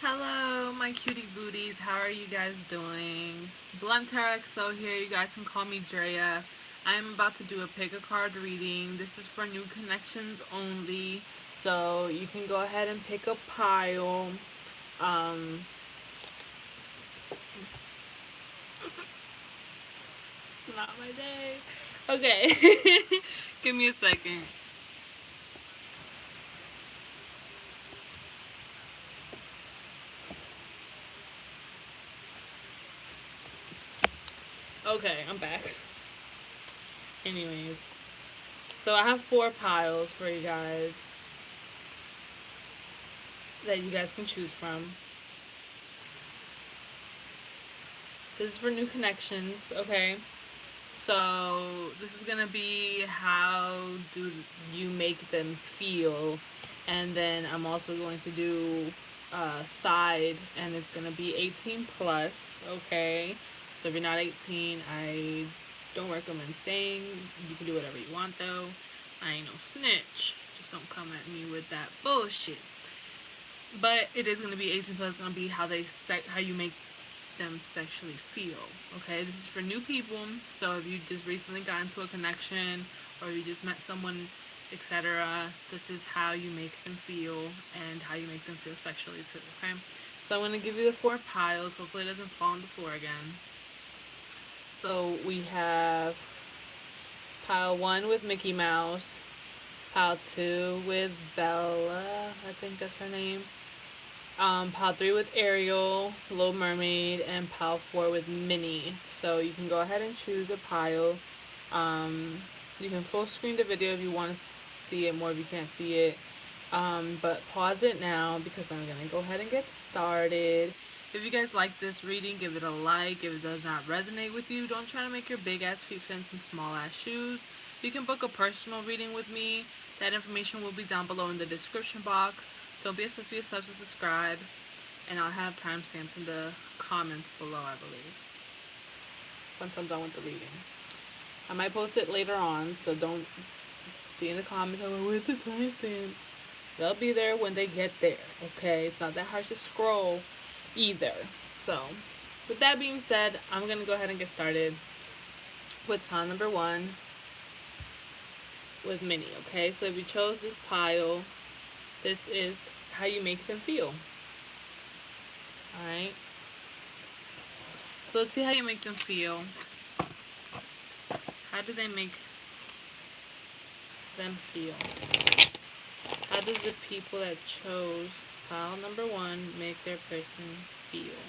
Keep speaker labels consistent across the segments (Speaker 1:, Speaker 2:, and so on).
Speaker 1: Hello, my cutie booties. How are you guys doing? Blunttarotxo here. You guys can call me Drea. I'm about to do a pick a card reading. This is for new connections only. So you can go ahead and pick a pile. Um, Not my day. Okay. Give me a second. Okay, I'm back. Anyways, so I have 4 piles for you guys that you guys can choose from. This is for new connections, okay? So this is gonna be how do you make them feel, and then I'm also going to do side, and it's gonna be 18 plus, okay? So if you're not 18, I don't recommend staying. You can do whatever you want though. I ain't no snitch. Just don't come at me with that bullshit. But it is gonna be 18 plus. It's gonna be how you make them sexually feel. Okay, this is for new people. So if you just recently got into a connection or you just met someone, etc., this is how you make them feel and how you make them feel sexually too. Okay, so I'm going to give you the 4 piles. Hopefully it doesn't fall on the floor again. So we have pile 1 with Mickey Mouse, pile 2 with Bella, I think that's her name, pile 3 with Ariel, Little Mermaid, and pile 4 with Minnie. So you can go ahead and choose a pile. You can full screen the video if you want to see it more, if you can't see it. But pause it now because I'm going to go ahead and get started. If you guys like this reading, give it a like. If it does not resonate with you, don't try to make your big ass feet fit in some small ass shoes. You can book a personal reading with me. That information will be down below in the description box. Don't be a sis, be a sub to subscribe. And I'll have timestamps in the comments below, I believe, once I'm done with the reading. I might post it later on, so don't be in the comments with the timestamps. They'll be there when they get there, okay? It's not that hard to scroll either. So, with that being said, I'm going to go ahead and get started with pile number 1 with Minnie, okay? So if you chose this pile, this is how you make them feel. Alright? So let's see how you make them feel. How do they make them feel? How does the people that chose pile number 1 make their person feel?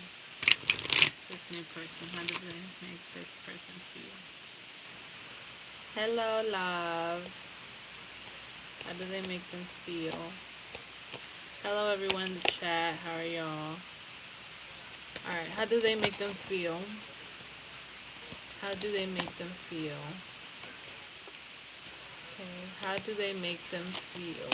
Speaker 1: This new person, how do they make this person feel? Hello, love. How do they make them feel? Hello, everyone in the chat. How are y'all? Alright, how do they make them feel? How do they make them feel? Okay, how do they make them feel?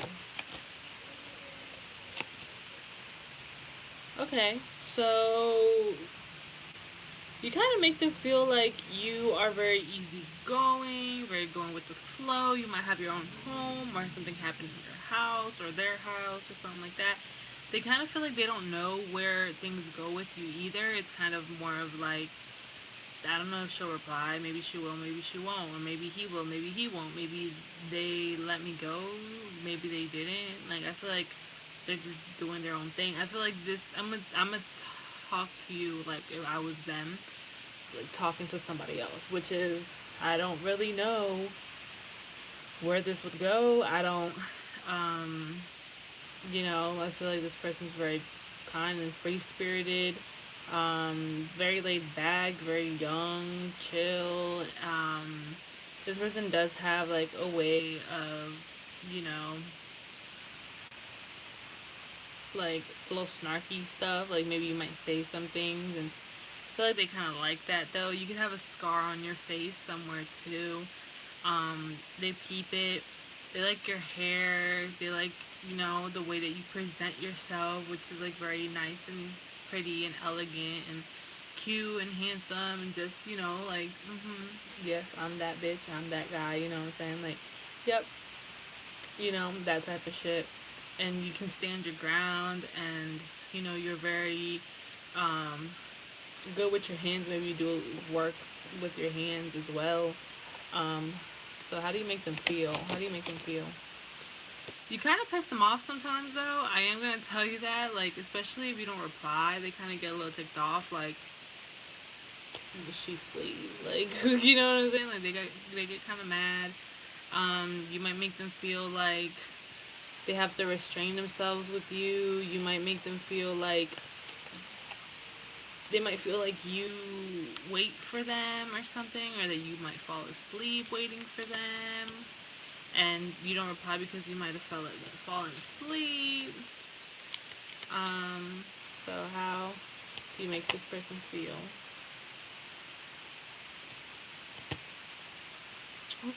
Speaker 1: Okay, so you kind of make them feel like you are very easygoing, very going with the flow. You might have your own home or something happen in your house or their house or something like that. They kind of feel like they don't know where things go with you either. It's kind of more of like, I don't know if she'll reply, maybe she will, maybe she won't, or maybe he will, maybe he won't, maybe they let me go, maybe they didn't. Like, I feel like they're just doing their own thing. I feel like this, I'm gonna talk to you like if I was them, like talking to somebody else, which is, I don't really know where this would go. I don't, I feel like this person's very kind and free-spirited, very laid back, very young, chill. This person does have like a way of, like a little snarky stuff. Like maybe you might say some things, and I feel like they kind of like that though. You could have a scar on your face somewhere too. They peep it. They like your hair. They like, the way that you present yourself, which is like very nice and pretty and elegant and cute and handsome and just, like, yes, I'm that bitch, I'm that guy, you know what I'm saying? Like, yep, that type of shit. And you can stand your ground, and You know, you're very good with your hands. Maybe you do work with your hands as well. Um, so how do you make them feel? How do you make them feel? You kind of piss them off sometimes, though. I am gonna tell you that. Like, especially if you don't reply, they kind of get a little ticked off. Like, she sleep. Like, you know what I'm saying? Like, they get kind of mad. You might make them feel like they have to restrain themselves with you. You might make them feel like they might feel like you wait for them or something, or that you might fall asleep waiting for them, and you don't reply because you might have fallen asleep. So how do you make this person feel?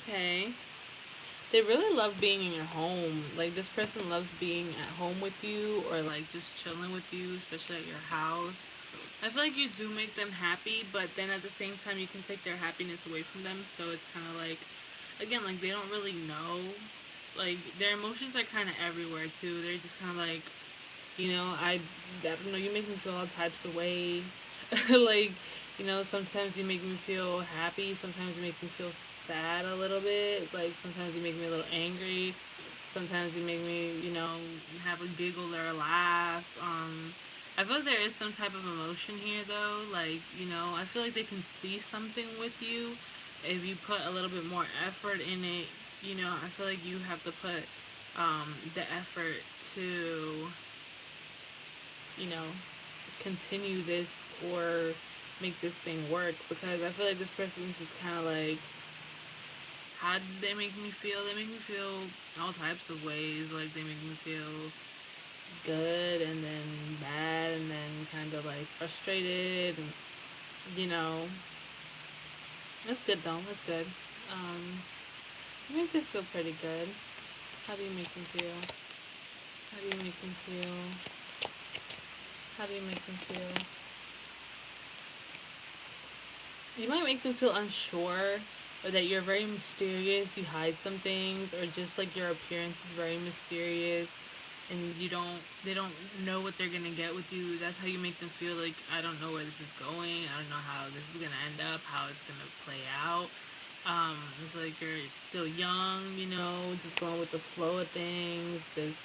Speaker 1: Okay. They really love being in your home. Like, this person loves being at home with you, or like just chilling with you, especially at your house. I feel like you do make them happy, but then at the same time you can take their happiness away from them. So it's kind of like, again, like, they don't really know. Like, their emotions are kind of everywhere too. They're just kind of like, you know, you make me feel all types of ways. Like, you know, sometimes you make me feel happy. Sometimes you make me feel sad a little bit. Like, sometimes you make me a little angry. Sometimes you make me, you know, have a giggle or a laugh. I feel like there is some type of emotion here, though. Like, you know, I feel like they can see something with you if you put a little bit more effort in it. You know, I feel like you have to put the effort to, you know, continue this or make this thing work, because I feel like this person is just kind of like, how did they make me feel? They make me feel all types of ways. Like, they make me feel good, and then bad, and then kind of like frustrated, and, you know, that's good though. That's good. You make them feel pretty good. How do you make them feel? How do you make them feel? How do you make them feel? You might make them feel unsure, or that you're very mysterious, you hide some things, or just like your appearance is very mysterious, and they don't know what they're gonna get with you. That's how you make them feel like, I don't know where this is going, I don't know how this is gonna end up, how it's gonna play out. It's like you're still young, you know, just going with the flow of things, just,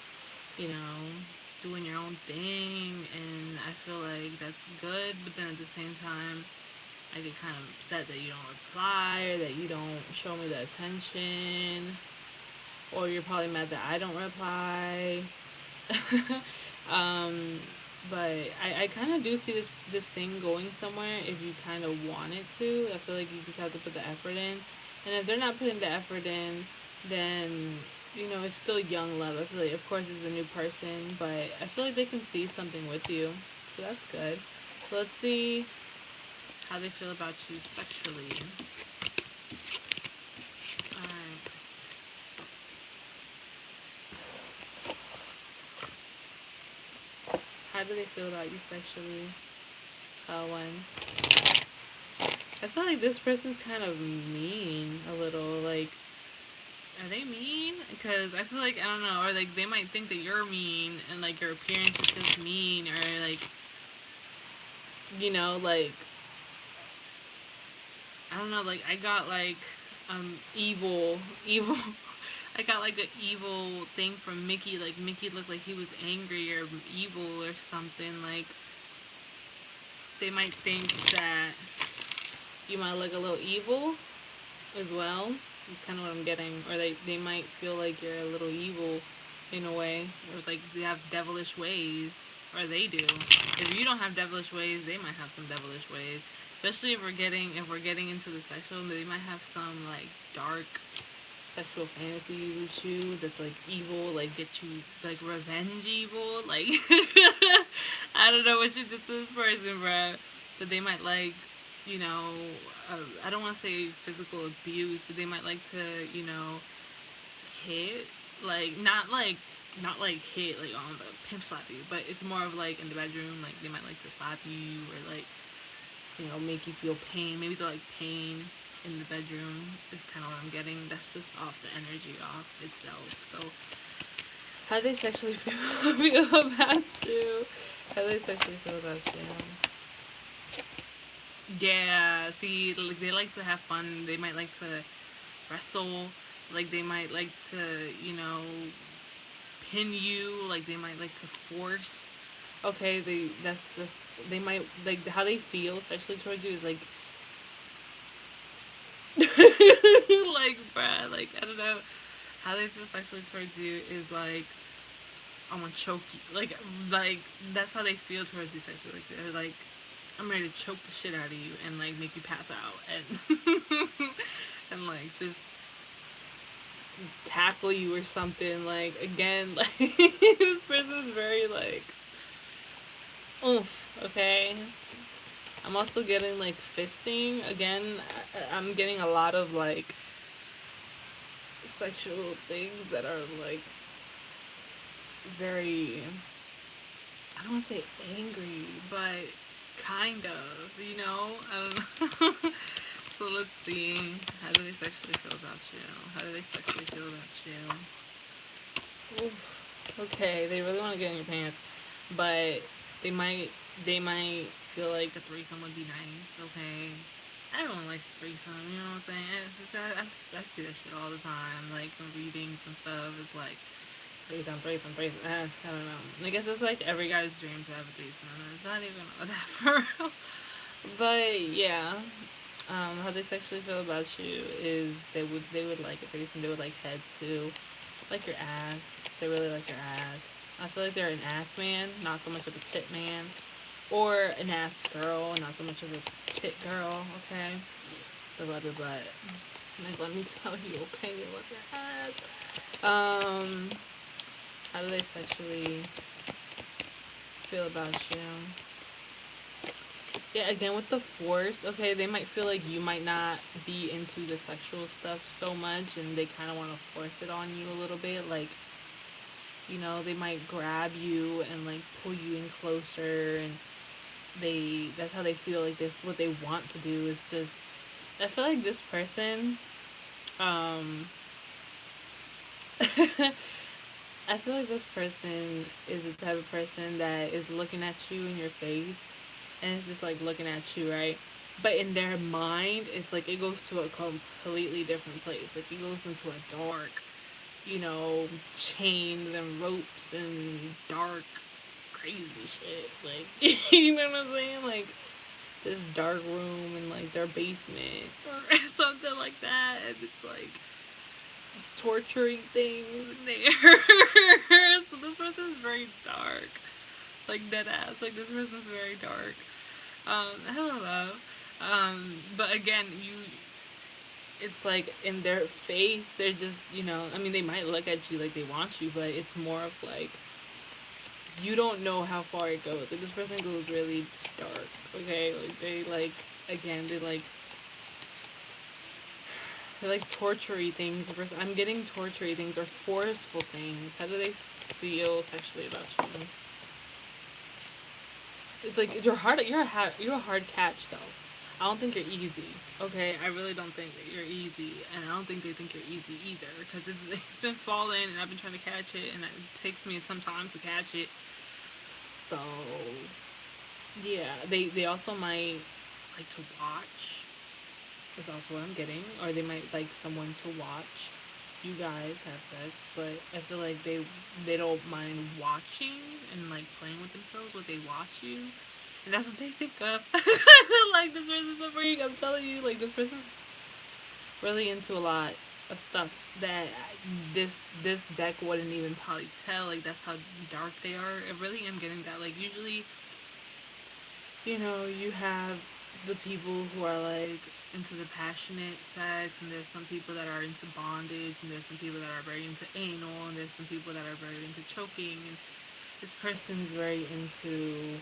Speaker 1: you know, doing your own thing, and I feel like that's good, but then at the same time, I get kind of upset that you don't reply, or that you don't show me the attention, or you're probably mad that I don't reply. But I kind of do see this thing going somewhere if you kind of want it to. I feel like you just have to put the effort in, and if they're not putting the effort in, then, you know, it's still young love. I feel like, of course, it's a new person, but I feel like they can see something with you, so that's good. So let's see how they feel about you sexually. Alright. How do they feel about you sexually? When? I feel like this person's kind of mean a little. Like, are they mean? Because I feel like, I don't know, or like they might think that you're mean, and like your appearance is just mean, or like, you know, like, I don't know, like, I got like evil I got like an evil thing from Mickey. Like, Mickey looked like he was angry or evil or something. Like, they might think that you might look a little evil as well. That's kind of what I'm getting. Or they might feel like you're a little evil in a way. Or like they have devilish ways. Or they do. If you don't have devilish ways, they might have some devilish ways. Especially if we're getting into the sexual, they might have some like dark sexual fantasies with you that's like evil, like get you like revenge evil. Like, I don't know what you did to this person, bruh. But they might like, you know, I don't want to say physical abuse, but they might like to, you know, hit, like not like hit like on the pimp slap you, but it's more of like in the bedroom, like they might like to slap you, or like, you know, make you feel pain. Maybe they're like pain in the bedroom is kind of what I'm getting. That's just off the energy off itself. So how do they sexually feel about you? How do they sexually feel about you? Yeah, see, like, they like to have fun. They might like to wrestle. Like, they might like to, pin you. Like, they might like to force. Okay, they might, like, how they feel sexually towards you is like, like, bruh, like, I don't know. How they feel sexually towards you is like, I want to choke you. Like that's how they feel towards you sexually. Like, they're like, I'm ready to choke the shit out of you and like make you pass out and and like just tackle you or something. Like, again, like, this person's very like, oomph. Okay. I'm also getting like fisting again. I'm getting a lot of like sexual things that are like very, I don't want to say angry, but kind of, I don't know. So let's see. How do they sexually feel about you? How do they sexually feel about you? Oof. Okay, they really want to get in your pants, but they might they might feel like a threesome would be nice. Okay, everyone likes a threesome. You know what I'm saying? I see that shit all the time, like in readings and stuff. It's like threesome. I don't know. I guess it's like every guy's dream to have a threesome. It's not even that for real. But yeah, how they sexually feel about you is they would like a threesome. They would like head too, like your ass. They really like your ass. I feel like they're an ass man, not so much of a tit man, or an ass girl, not so much of a tit girl. Okay, but like, let me tell you, okay, they love your ass. How do they sexually feel about you? Yeah, again with the force, okay, they might feel like you might not be into the sexual stuff so much and they kind of want to force it on you a little bit. Like, they might grab you and like pull you in closer, and that's how they feel. Like, this, what they want to do is just, I feel like this person, um, I feel like this person is the type of person that is looking at you in your face and it's just like looking at you, right? But in their mind, it's like it goes to a completely different place. Like, it goes into a dark, chains and ropes and dark, crazy shit. Like, you know what I'm saying? Like, this dark room in like their basement or something like that. And it's like torturing things in there. So this person is very dark. Like, dead ass. Like, this person's very dark. I don't know. But again, it's like in their face, they're just, I mean, they might look at you like they want you, but it's more of like, you don't know how far it goes. Like, this person goes really dark, okay? Like, they like, again, they like torture-y things. I'm getting torture-y things or forceful things. How do they feel sexually about you? It's like you're a hard catch though. I don't think you're easy. Okay, I really don't think that you're easy, and I don't think they think you're easy either. Because it's been falling, and I've been trying to catch it, and it takes me some time to catch it. So yeah, they also might like to watch. Is also what I'm getting, or they might like someone to watch you guys have sex. But I feel like they don't mind watching and like playing with themselves while they watch you. And that's what they think of. Like, this person's a freak. I'm telling you, like, this person's really into a lot of stuff that this deck wouldn't even probably tell. Like, that's how dark they are. I really am getting that. Like, usually, you have the people who are like into the passionate sex, and there's some people that are into bondage, and there's some people that are very into anal, and there's some people that are very into choking, and this person's very into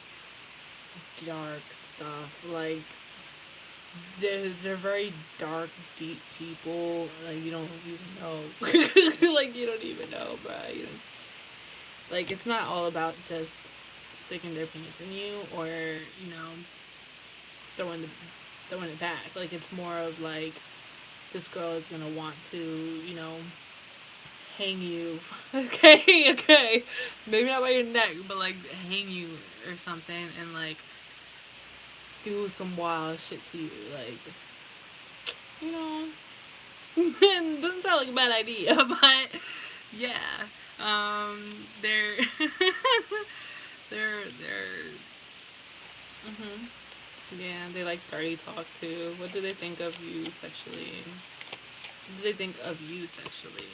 Speaker 1: dark stuff. Like, they're very dark, deep people. Like, you don't even know. Like, you don't even know, bruh. Like, it's not all about just sticking their penis in you or throwing the throwing it back. Like, it's more of like, this girl is gonna want to hang you. Okay, maybe not by your neck, but like hang you or something and like do some wild shit to you, like, you know. It doesn't sound like a bad idea, but yeah, they're they're yeah, they like dirty talk too. What do they think of you sexually? What do they think of you sexually?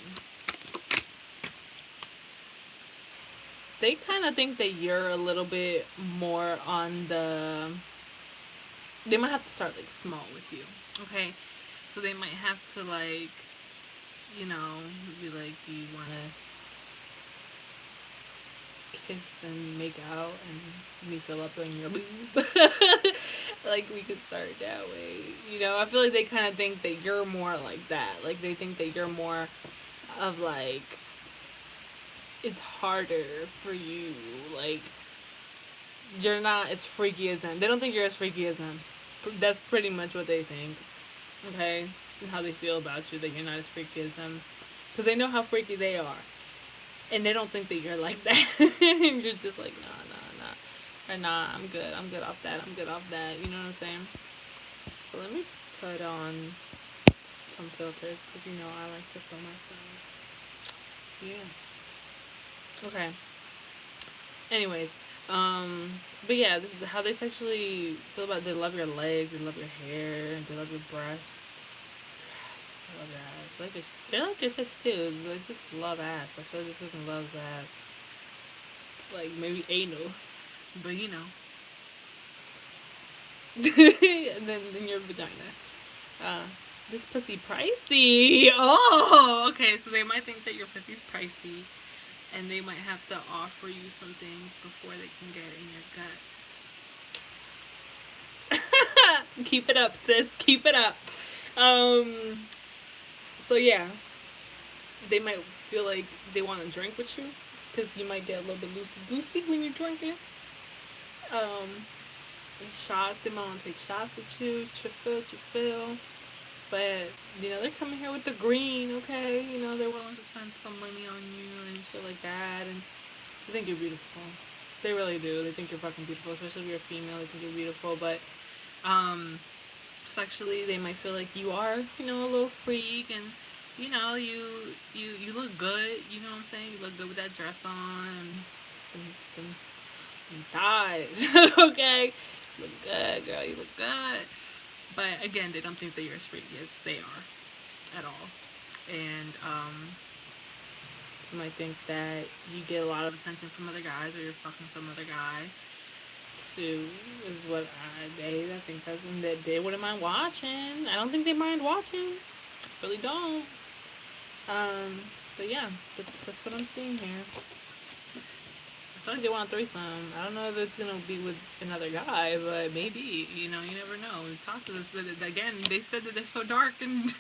Speaker 1: They kind of think that you're a little bit more on the. They might have to start like small with you, okay? So they might have to like, you know, be like, do you want to kiss and make out and me fill up on your boob? Like we could start that way, you know. I feel like they kind of think that you're more like that. Like they think that you're more of like it's harder for you. Like you're not as freaky as them. They don't think you're as freaky as them. That's pretty much what they think. Okay, and how they feel about you, that you're not as freaky as them, because they know how freaky they are, and they don't think that you're like that. And you're just like or nah, I'm good off that, I'm good off that. You know what I'm saying? So let me put on some filters because you know I like to film myself. Yeah. Okay. Anyways, but yeah, this is how they sexually feel about. They love your legs, they love your hair, they love your breasts. I love your ass. They like your tits too. They just love ass. I feel like this person loves ass. Like maybe anal, but you know. And then in your vagina. This pussy pricey. Oh, okay. So they might think that your pussy's pricey, and they might have to offer you some things before they can get in your gut. Keep it up, sis. Keep it up. So yeah, they might feel like they want to drink with you because you might get a little bit loosey goosey when you're drinking. Shots. They might want to take shots at you. Chill. But you know they're coming here with the green. Okay, you know they're willing to spend some money on you and shit like that, and they think you're beautiful. They really do. They think you're fucking beautiful, especially if you're a female. They think you're beautiful, but sexually they might feel like you are, you know, a little freak, and you know, you look good. You know what I'm saying? You look good with that dress on and thighs. Okay, you look good, girl. You look good. But again, they don't think that you're as freaky as they are at all, and you might think that you get a lot of attention from other guys, or you're fucking some other guy. Too is what I think that's that they wouldn't mind watching. I don't think they mind watching. Really don't. But yeah, that's what I'm seeing here. I feel like they want a threesome. I don't know if it's gonna be with another guy, but maybe. You know, you never know. We talked to this, but again, they said that they're so dark, and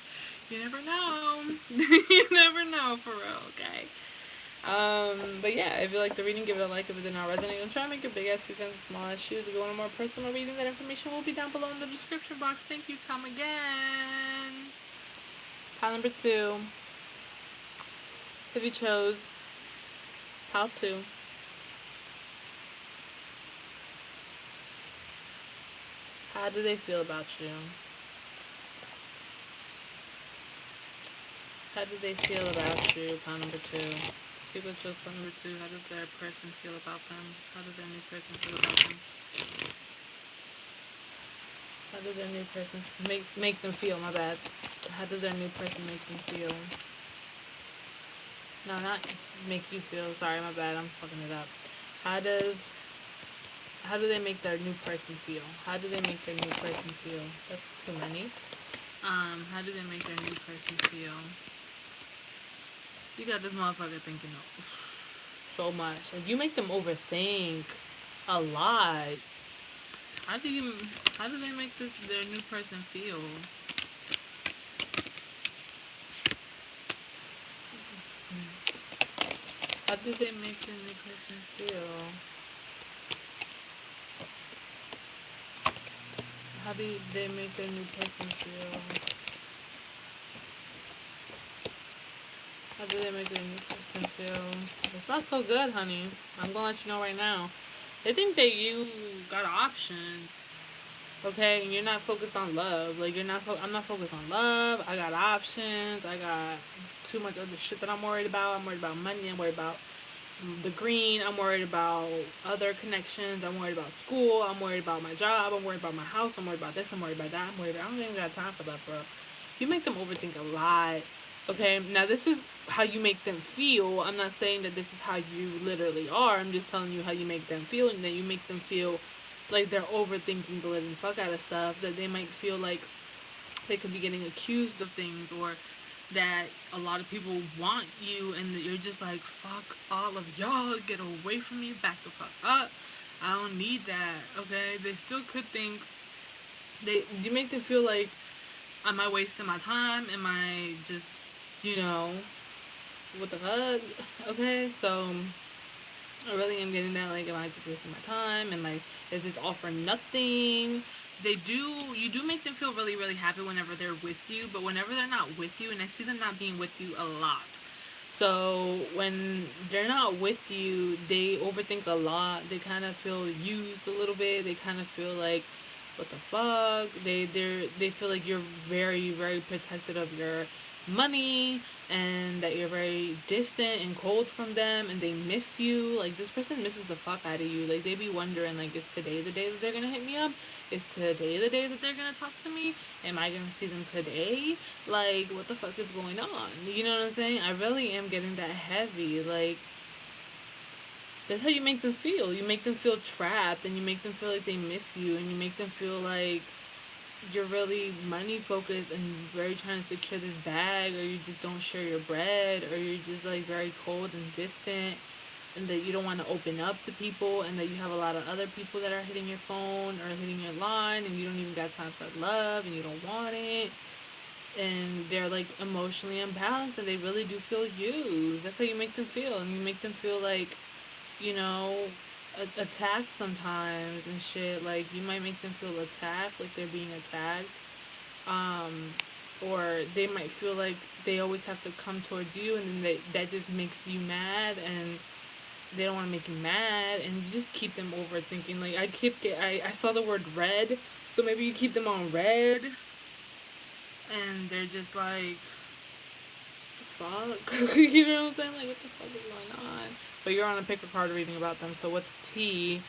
Speaker 1: you never know. You never know for real. Okay. But yeah, if you like the reading, give it a like. If it did not resonate, don't try to make your big ass feet and small ass shoes. If you want a more personal reading, that information will be down below in the description box. Thank you. Come again. Pile number 2. If you chose pile 2. How do they feel about you? How do they feel about you? Pile number 2. People chose pile number 2. How does their person feel about them? How does their new person feel about them? How does their new person make them feel? My bad. How does their new person make them feel? No, not make you feel. Sorry, my bad. I'm fucking it up. How do they make their new person feel? How do they make their new person feel? That's too many. How do they make their new person feel? You got this motherfucker thinking so much. Like, you make them overthink a lot. How do they make their new person feel? How do they make their new person feel? How do they make their new person feel? How do they make their new person feel? It's not so good, honey. I'm gonna let you know right now. They think that you got options, okay? And you're not focused on love. Like, I'm not focused on love. I got options. I got too much other shit that I'm worried about. I'm worried about money. I'm worried about the green. I'm worried about other connections. I'm worried about school. I'm worried about my job. I'm worried about my house. I'm worried about this. I'm worried about that. I don't even got time for that, bro. You make them overthink a lot. Okay, now this is how you make them feel. I'm not saying that this is how you literally are. I'm just telling you how you make them feel, and that you make them feel like they're overthinking the living fuck out of stuff. That they might feel like they could be getting accused of things, or that a lot of people want you, and that you're just like, fuck all of y'all, get away from me, back the fuck up. I don't need that. Okay, they still could think. You make them feel like, am I wasting my time? Am I just, you know, what the fuck? Okay, so I really am getting that, like, am I just wasting my time? Am I, is this all for nothing? You do make them feel really, really happy whenever they're with you, but whenever they're not with you, and I see them not being with you a lot. So when they're not with you, they overthink a lot. They kind of feel used a little bit. They kind of feel like, what the fuck? They feel like you're very, very protective of your money, and that you're very distant and cold from them, and they miss you. Like, this person misses the fuck out of you. Like, they be wondering, like, is today the day that they're gonna hit me up? Is today the day that they're gonna talk to me? Am I gonna see them today? Like, what the fuck is going on? You know what I'm saying? I really am getting that heavy. Like, that's how you make them feel. You make them feel trapped, and you make them feel like they miss you, and you make them feel like you're really money focused and very trying to secure this bag, or you just don't share your bread, or you're just like very cold and distant, and that you don't want to open up to people, and that you have a lot of other people that are hitting your phone or hitting your line, and you don't even got time for love, and you don't want it, and they're like emotionally imbalanced, and they really do feel used. That's how you make them feel, and you make them feel like, you know, attacked sometimes and shit. Like, you might make them feel attacked, like they're being attacked, um, or they might feel like they always have to come towards you, and then that just makes you mad, and they don't want to make you mad, and you just keep them overthinking. Like, I saw the word red, so maybe you keep them on red, and they're just like, fuck. You know what I'm saying? Like, what the fuck is going on? But you're on a pick a card reading about them, so what's T?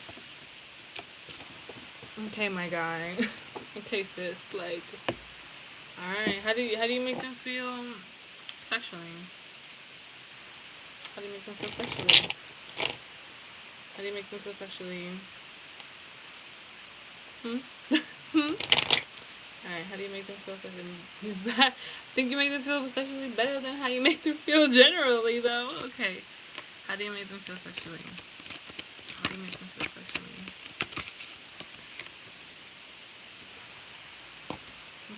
Speaker 1: Okay, my guy. Okay, sis. Like, alright. How do you make them feel sexually? How do you make them feel sexually? How do you make them feel sexually? Hmm? Alright, how do you make them feel sexually? I think you make them feel sexually better than how you make them feel generally, though. Okay. How do you make them feel sexually? How do you make them feel sexually?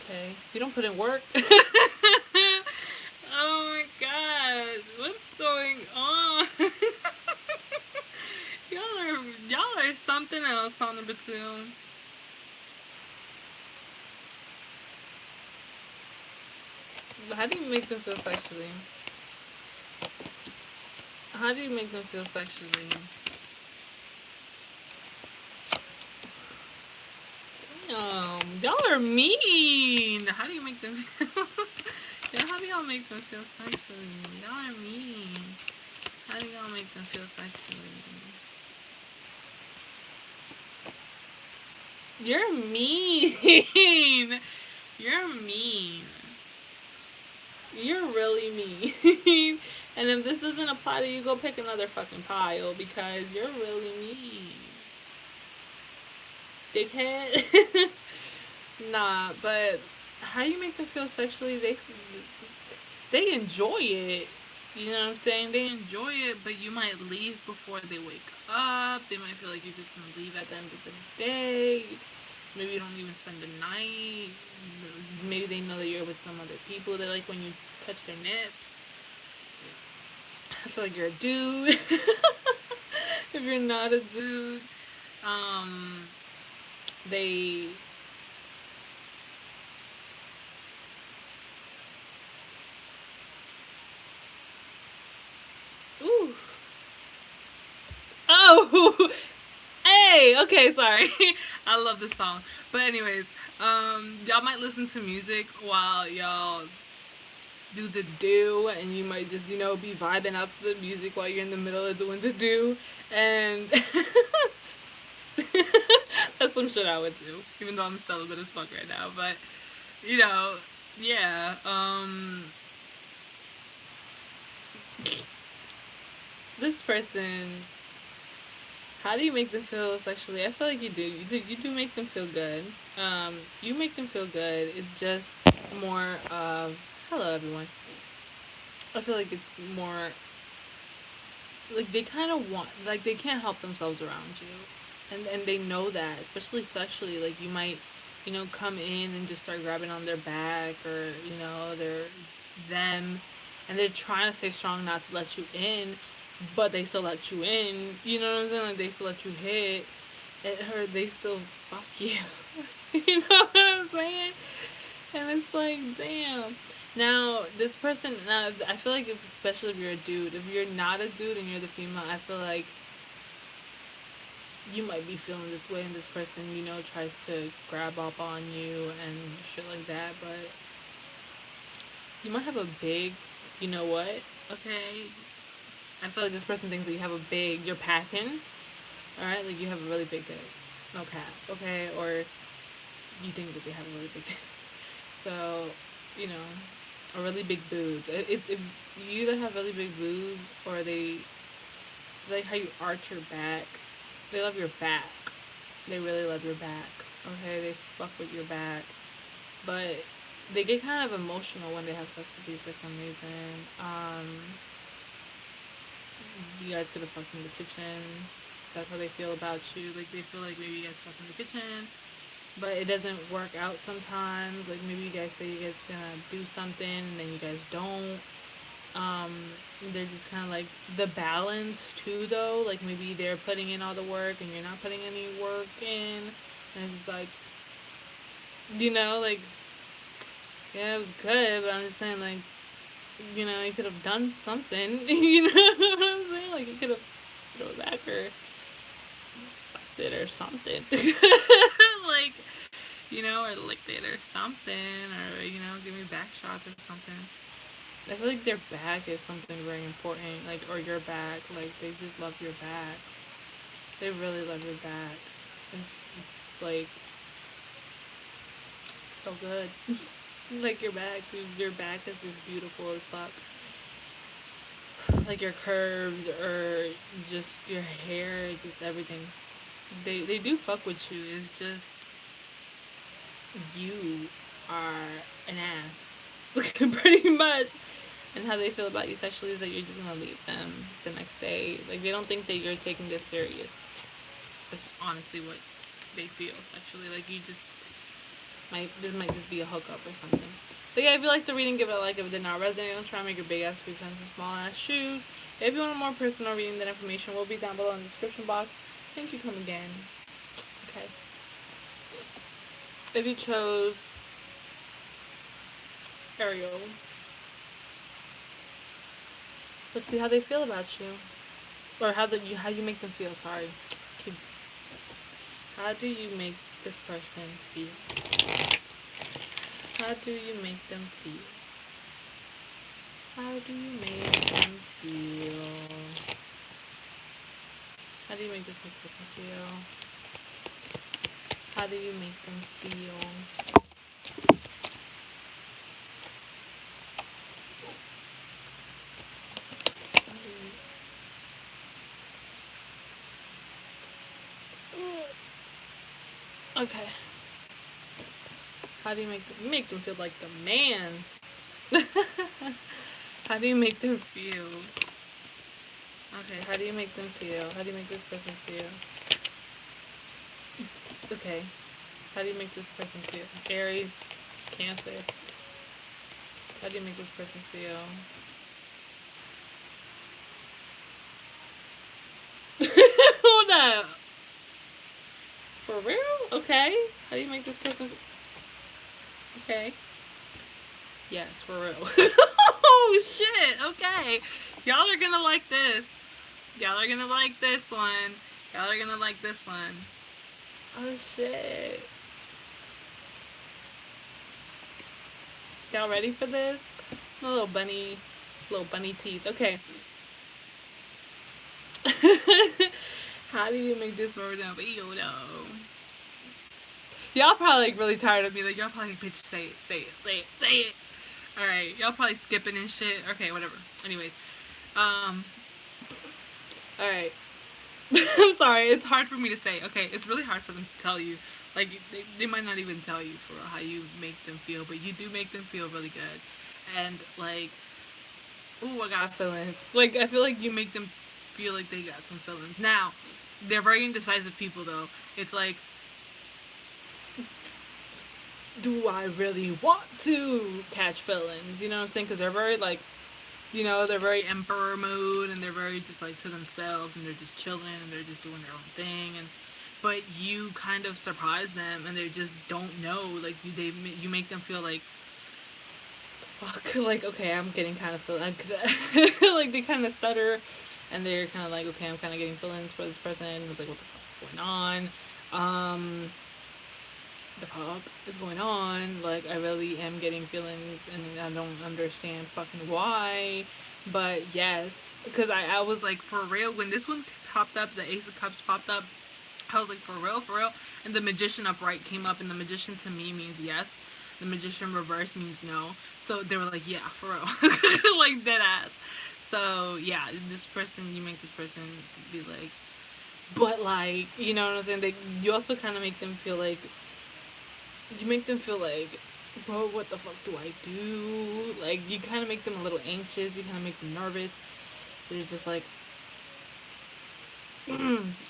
Speaker 1: Okay. You don't put in work. Oh my god. What's going on? y'all are something else, Paul number 2. How do you make them feel sexually? How do you make them feel sexually? Y'all are mean. How do you make them feel? Yeah, how do y'all make them feel sexually? Y'all are mean. How do y'all make them feel sexually? You're mean. You're mean. You're really mean. And if this doesn't apply to you, go pick another fucking pile, because you're really mean. Dickhead. Nah, but how you make them feel sexually, they enjoy it. You know what I'm saying? They enjoy it, but you might leave before they wake up. They might feel like you're just gonna leave at the end of the day. Maybe you don't even spend the night. Maybe they know that you're with some other people. They like when you touch their nips. I feel like you're a dude. If you're not a dude, they ooh. Oh, Okay, sorry. I love this song. But anyways, y'all might listen to music while y'all do the do, and you might just, be vibing out to the music while you're in the middle of doing the do, and that's some shit I would do, even though I'm celibate as fuck right now, but, yeah, this person, how do you make them feel sexually? I feel like you do. You do make them feel good. You make them feel good. It's just more of, hello everyone. I feel like it's more like they kind of want, like they can't help themselves around you, and they know that, especially sexually. Like you might, come in and just start grabbing on their back, or they're them, and they're trying to stay strong not to let you in, but they still let you in. You know what I'm saying? Like they still let you hit. They still fuck you. You know what I'm saying? And it's like, damn. Now, this person, now, I feel like, especially if you're a dude, if you're not a dude and you're the female, I feel like you might be feeling this way, and this person, tries to grab up on you and shit like that, but you might have a big, you know what, okay? I feel like this person thinks that you have a big, you're packing, alright? Like, you have a really big dick. No cap, okay? Or you think that they have a really big dick. So, a really big boob. If you either have really big boobs, or they like how you arch your back. They love your back. They really love your back. Okay, they fuck with your back. But they get kind of emotional when they have sex with you for some reason. You guys could have fucked in the kitchen. That's how they feel about you. Like they feel like maybe you guys fucked in the kitchen, but it doesn't work out sometimes. Like maybe you guys say you guys gonna do something and then you guys don't. They're just kind of like the balance too, though. Like maybe they're putting in all the work and you're not putting any work in, and it's just like, like, yeah, it was good, but I'm just saying, like, you could have done something. You know what I'm saying? Like you could have thrown it back or sucked it or something. Like, or licked it or something, or, give me back shots or something. I feel like their back is something very important, like, or your back, like, they just love your back. They really love your back. It's like, so good. Like, your back is just beautiful as fuck. Like, your curves, or just your hair, just everything. They do fuck with you, it's just, you are an ass. Pretty much. And how they feel about you sexually is that you're just gonna leave them the next day. Like they don't think that you're taking this serious. That's honestly what they feel sexually. Like you just this might just be a hookup or something. But yeah, if you like the reading, give it a like. If it did not resonate, don't try and make your big ass feet and small ass shoes. If you want a more personal reading, that information will be down below in the description box. Thank you, come again. Okay. If you chose Ariel, let's see how they feel about you, or how you make them feel. Sorry. How do you make this person feel? How do you make them feel? How do you make them feel? How do you make this person feel? How do you make them feel? Okay. How do you make them feel like the man? How do you make them feel? Okay, how do you make them feel? How do you make this person feel? Okay. How do you make this person feel? Aries, Cancer. How do you make this person feel? Hold up. For real? Okay. How do you make this person... Okay. Yes, for real. Oh, shit. Okay. Y'all are gonna like this. Y'all are gonna like this one. Y'all are gonna like this one. Oh shit. Y'all ready for this? My little bunny teeth. Okay. How do you make this word up? Ew, no. Y'all probably like really tired of me. Like y'all probably like, bitch, say it, say it, say it, say it. All right, y'all probably skipping and shit. Okay, whatever. Anyways, all right. I'm sorry. It's hard for me to say. Okay, it's really hard for them to tell you. Like they might not even tell you for how you make them feel, but you do make them feel really good. And like, ooh, I got feelings. Like I feel like you make them feel like they got some feelings. Now, they're very indecisive people though. It's like, do I really want to catch feelings? You know what I'm saying? Because they're very like, you know, they're very emperor mode and they're very just like to themselves and they're just chilling and they're just doing their own thing. And but you kind of surprise them and they just don't know. Like you make them feel like, fuck, like okay, I'm getting kind of feel like like they kind of stutter and they're kind of like, okay, I'm kind of getting feelings for this person. It's like, what the fuck is going on? Um, the fuck is going on? Like, I really am getting feelings and I don't understand fucking why. But yes, because I was like, for real, when this one popped up, the Ace of Cups popped up, I was like, for real, for real. And the Magician upright came up, and the Magician to me means yes. The Magician reverse means no. So they were like, yeah, for real. Like, dead ass. So, yeah, this person, you make this person be like, but like, you know what I'm saying? You also kind of make them feel like, you make them feel like, bro, what the fuck do I do? Like, you kind of make them a little anxious. You kind of make them nervous. They're just like,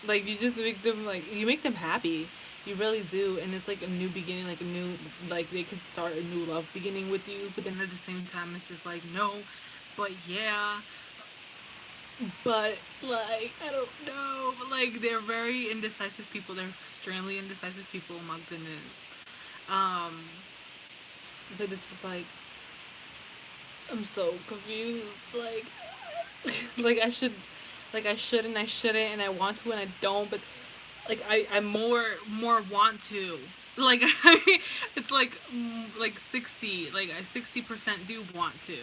Speaker 1: like, you just make them, like, you make them happy. You really do. And it's like a new beginning, like a new, like, they could start a new love beginning with you. But then at the same time, it's just like, no, but yeah. But, like, I don't know. But, like, they're very indecisive people. They're extremely indecisive people, oh my goodness. Um, but it's just like, I'm so confused. Like, like I should and I shouldn't and I want to and I don't. But like I more want to. Like it's like 60. Like I 60% do want to,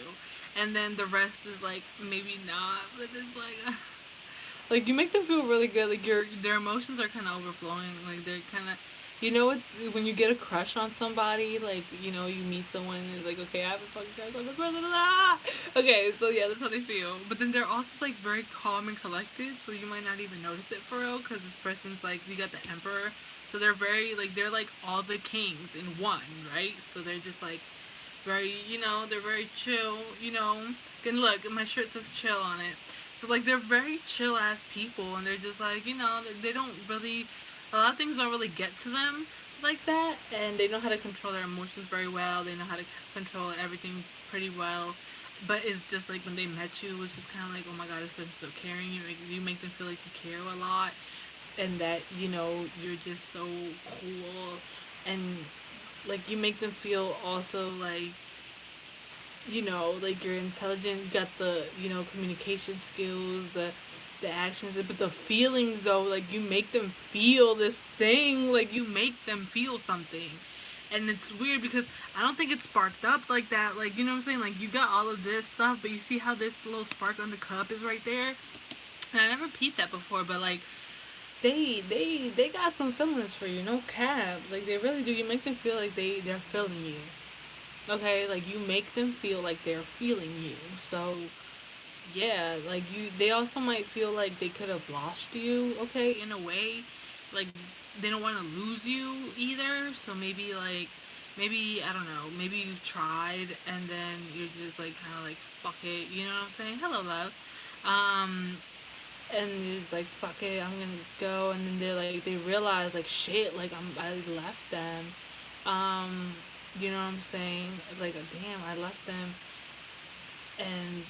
Speaker 1: and then the rest is like maybe not. But it's like you make them feel really good. Like their emotions are kind of overflowing. Like they're kind of, you know, it's when you get a crush on somebody. Like, you know, you meet someone and it's like, okay, I have a fucking crush on this person. Ah! Okay, so yeah, that's how they feel. But then they're also like very calm and collected, so you might not even notice it for real, because this person's like, you got the Emperor, so they're very like, they're like all the kings in one, right? So they're just like very, you know, they're very chill, you know. And look, my shirt says chill on it. So like they're very chill ass people, and they're just like, you know, they don't really, a lot of things don't really get to them like that, and they know how to control their emotions very well. They know how to control everything pretty well. But it's just like when they met you, it was just kind of like, oh my god, this person's so caring. You make them feel like you care a lot, and that, you know, you're just so cool, and like you make them feel also like, you know, like you're intelligent, you got the, you know, communication skills, the actions, but the feelings though, like you make them feel this thing, like you make them feel something. And it's weird because I don't think it's sparked up like that. Like, you know what I'm saying? Like you got all of this stuff, but you see how this little spark on the cup is right there? And I never peeped that before, but like they got some feelings for you, no cap. Like they really do. You make them feel like they're feeling you. Okay, like you make them feel like they're feeling you. So yeah, like they also might feel like they could have lost you, okay, in a way. Like they don't want to lose you either. So maybe I don't know, maybe you tried and then you're just like kind of like fuck it, you know what I'm saying? Hello, love. Um, and you're just like fuck it, I'm gonna just go, and then they're like they realize like shit, like I left them. Um, you know what I'm saying? Like damn, I left them, and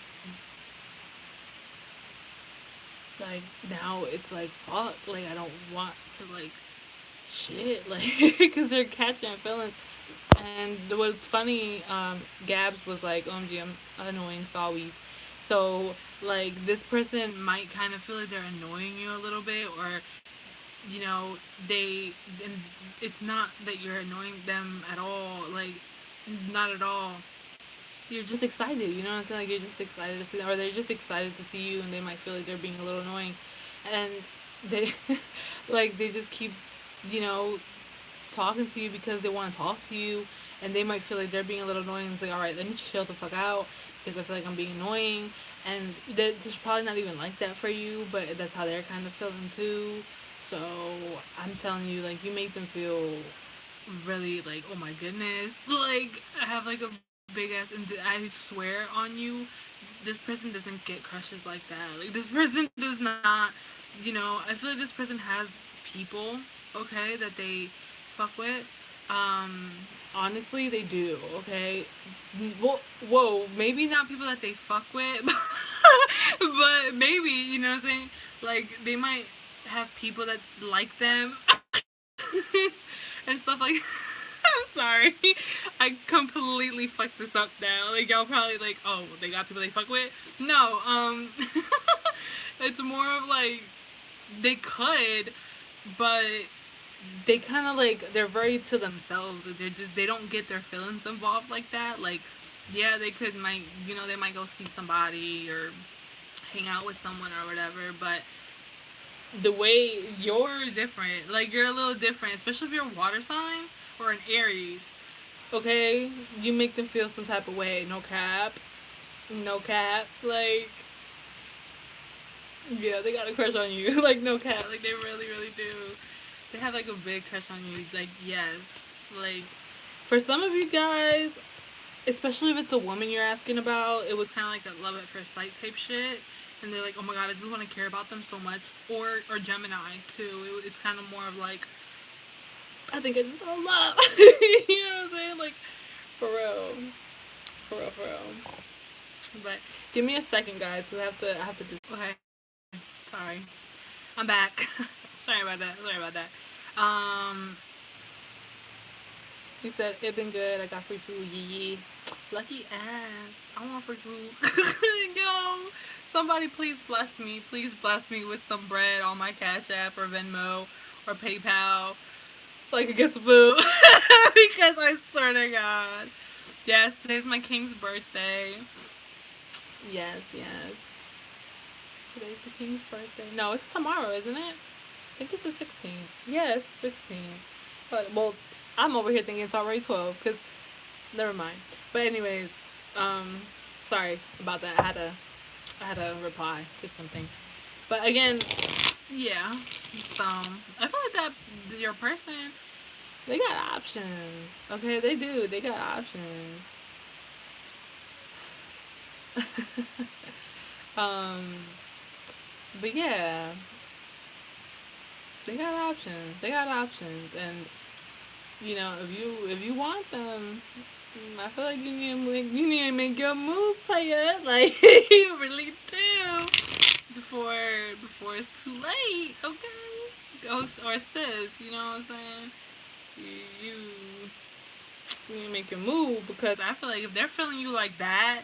Speaker 1: like now it's like fuck, like I don't want to like shit, like because they're catching feelings. And what's funny, Gabs was like, OMG, I'm annoying Sawies. So like this person might kind of feel like they're annoying you a little bit, or you know, and it's not that you're annoying them at all, like, not at all. You're just excited, you know what I'm saying? Like, you're just excited to see them, or they're just excited to see you, and they might feel like they're being a little annoying, and they, like, they just keep, you know, talking to you because they want to talk to you, and they might feel like they're being a little annoying. It's like, all right, let me chill the fuck out because I feel like I'm being annoying, and they're probably not even like that for you, but that's how they're kind of feeling too. So I'm telling you, like, you make them feel really like, oh my goodness, like, I have like a big ass, and I swear on you, this person doesn't get crushes like that. Like, this person does not, you know, I feel like this person has people, okay, that they fuck with. Um, Honestly, they do, okay? Well, whoa, maybe not people that they fuck with, but maybe, you know what I'm saying? Like, they might have people that like them and stuff like I'm sorry. I completely fucked this up now. Like, y'all probably like, oh, they got people they fuck with? No, it's more of like, they could, but they kind of like, they're very to themselves. They're just, they don't get their feelings involved like that. Like, yeah, they could, might, you know, they might go see somebody or hang out with someone or whatever, but the way you're different, like, you're a little different, especially if you're a water sign or an Aries. Okay, you make them feel some type of way. No cap, no cap. Like, yeah, they got a crush on you. Like, no cap. Like, they really, really do. They have like a big crush on you. Like, yes. Like, for some of you guys, especially if it's a woman you're asking about, it was kind of like that love at first sight type shit. And they're like, oh my god, I just want to care about them so much. Or Gemini too. It's kind of more of like, I think I just fell in love. You know what I'm saying? Like, for real, for real, for real. But give me a second, guys, because I have to do. Okay, sorry, I'm back. Sorry about that. Sorry about that. Um, he said it been good. I got free food. Yee yee. Lucky ass. I want free food. Yo, somebody please bless me. Please bless me with some bread on my Cash App or Venmo or PayPal so I could get some food. Because I swear to God. Yes, today's my king's birthday. Yes, yes. Today's the king's birthday. No, it's tomorrow, isn't it? I think it's the 16th. Yeah, it's the 16th. But, well, I'm over here thinking it's already 12, because, never mind. But anyways, sorry about that. I had to reply to something. But again, yeah. So, I feel like that your person, they got options. Okay, they do. They got options. um, but yeah, they got options. They got options, and you know, if you want them, I feel like you need to make your move, player. Like, you really do before it's too late. Okay, or sis, you know what I'm saying? You you need to make your move, because I feel like if they're feeling you like that,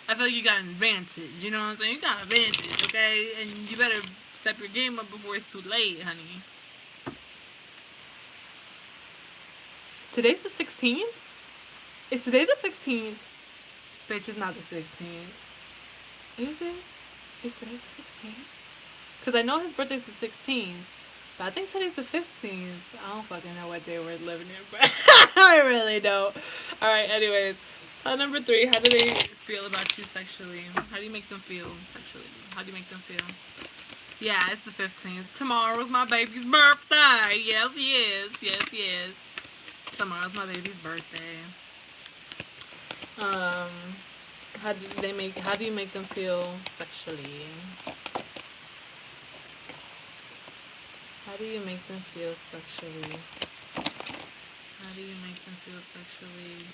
Speaker 1: I feel like you got an advantage. You know what I'm saying? You got an advantage, okay? And you better step your game up before it's too late, honey. Today's the 16th? Is today the 16th? Bitch, it's not the 16th. Is it? Is today the 16th? Because I know his birthday's the 16th. But I think today's the 15th. I don't fucking know what day we're living in, but I really don't. Alright, anyways. Number 3, how do they feel about you sexually? How do you make them feel sexually? How do you make them feel? Yeah, it's the 15th. Tomorrow's my baby's birthday. Yes, yes, yes, yes. Tomorrow's my baby's birthday. How do you make them feel sexually? How do you make them feel sexually? How do you make them feel sexually?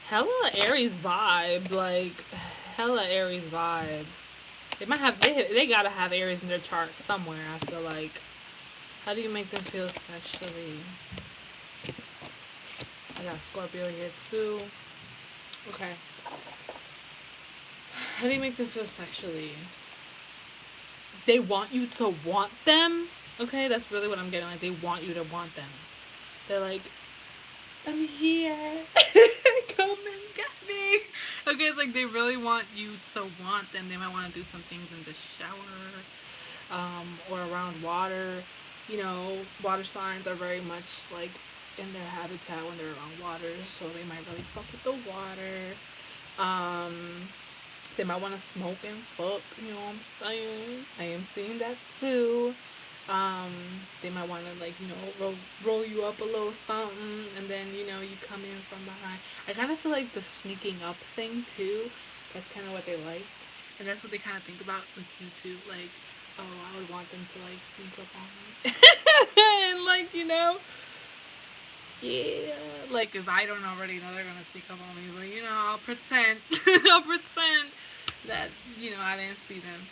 Speaker 1: Hella Aries vibe, like, hella Aries vibe. They gotta have Aries in their chart somewhere, I feel like. How do you make them feel sexually? I got Scorpio here too. Okay. How do you make them feel sexually? they want you to want them. Okay, that's really what I'm getting. Like, they want you to want them. They're like, I'm here. Come and get me. Okay, it's like they really want you to want them. They might want to do some things in the shower, or around water. You know, water signs are very much like in their habitat when they're around water, so they might really fuck with the water. They might want to smoke and fuck, you know what I'm saying? I am seeing that too. Um, they might want to, like, you know, roll you up a little something, and then, you know, you come in from behind. I kind of feel like the sneaking up thing too, that's kind of what they like. And that's what they kind of think about with you too. Like, oh, I would want them to, like, sneak up on me. And, like, you know, yeah, like, if I don't already know they're gonna sneak up on me, but, you know, I'll pretend. I'll pretend that, you know, I didn't see them.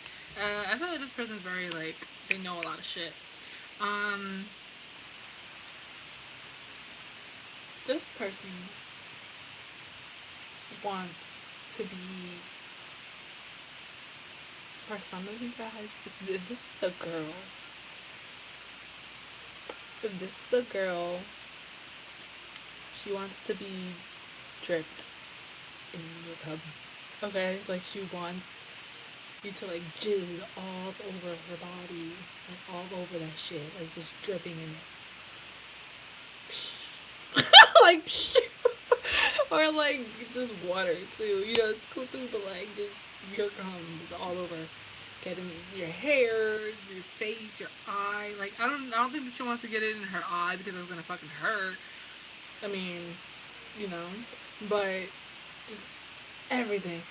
Speaker 1: I feel like this person's very, like, they know a lot of shit. This person wants to be, for some of you guys, if this is a girl, she wants to be dripped in your tub. Okay? Like, she wants you to, like, jizz all over her body, like, all over that shit, like, just dripping in it. Like, or, like, just water, too. You know, it's cool, too, but, like, just your gums all over. Getting your hair, your face, your eye. Like, I don't think that she wants to get it in her eye because it's gonna fucking hurt. I mean, you know, but just everything.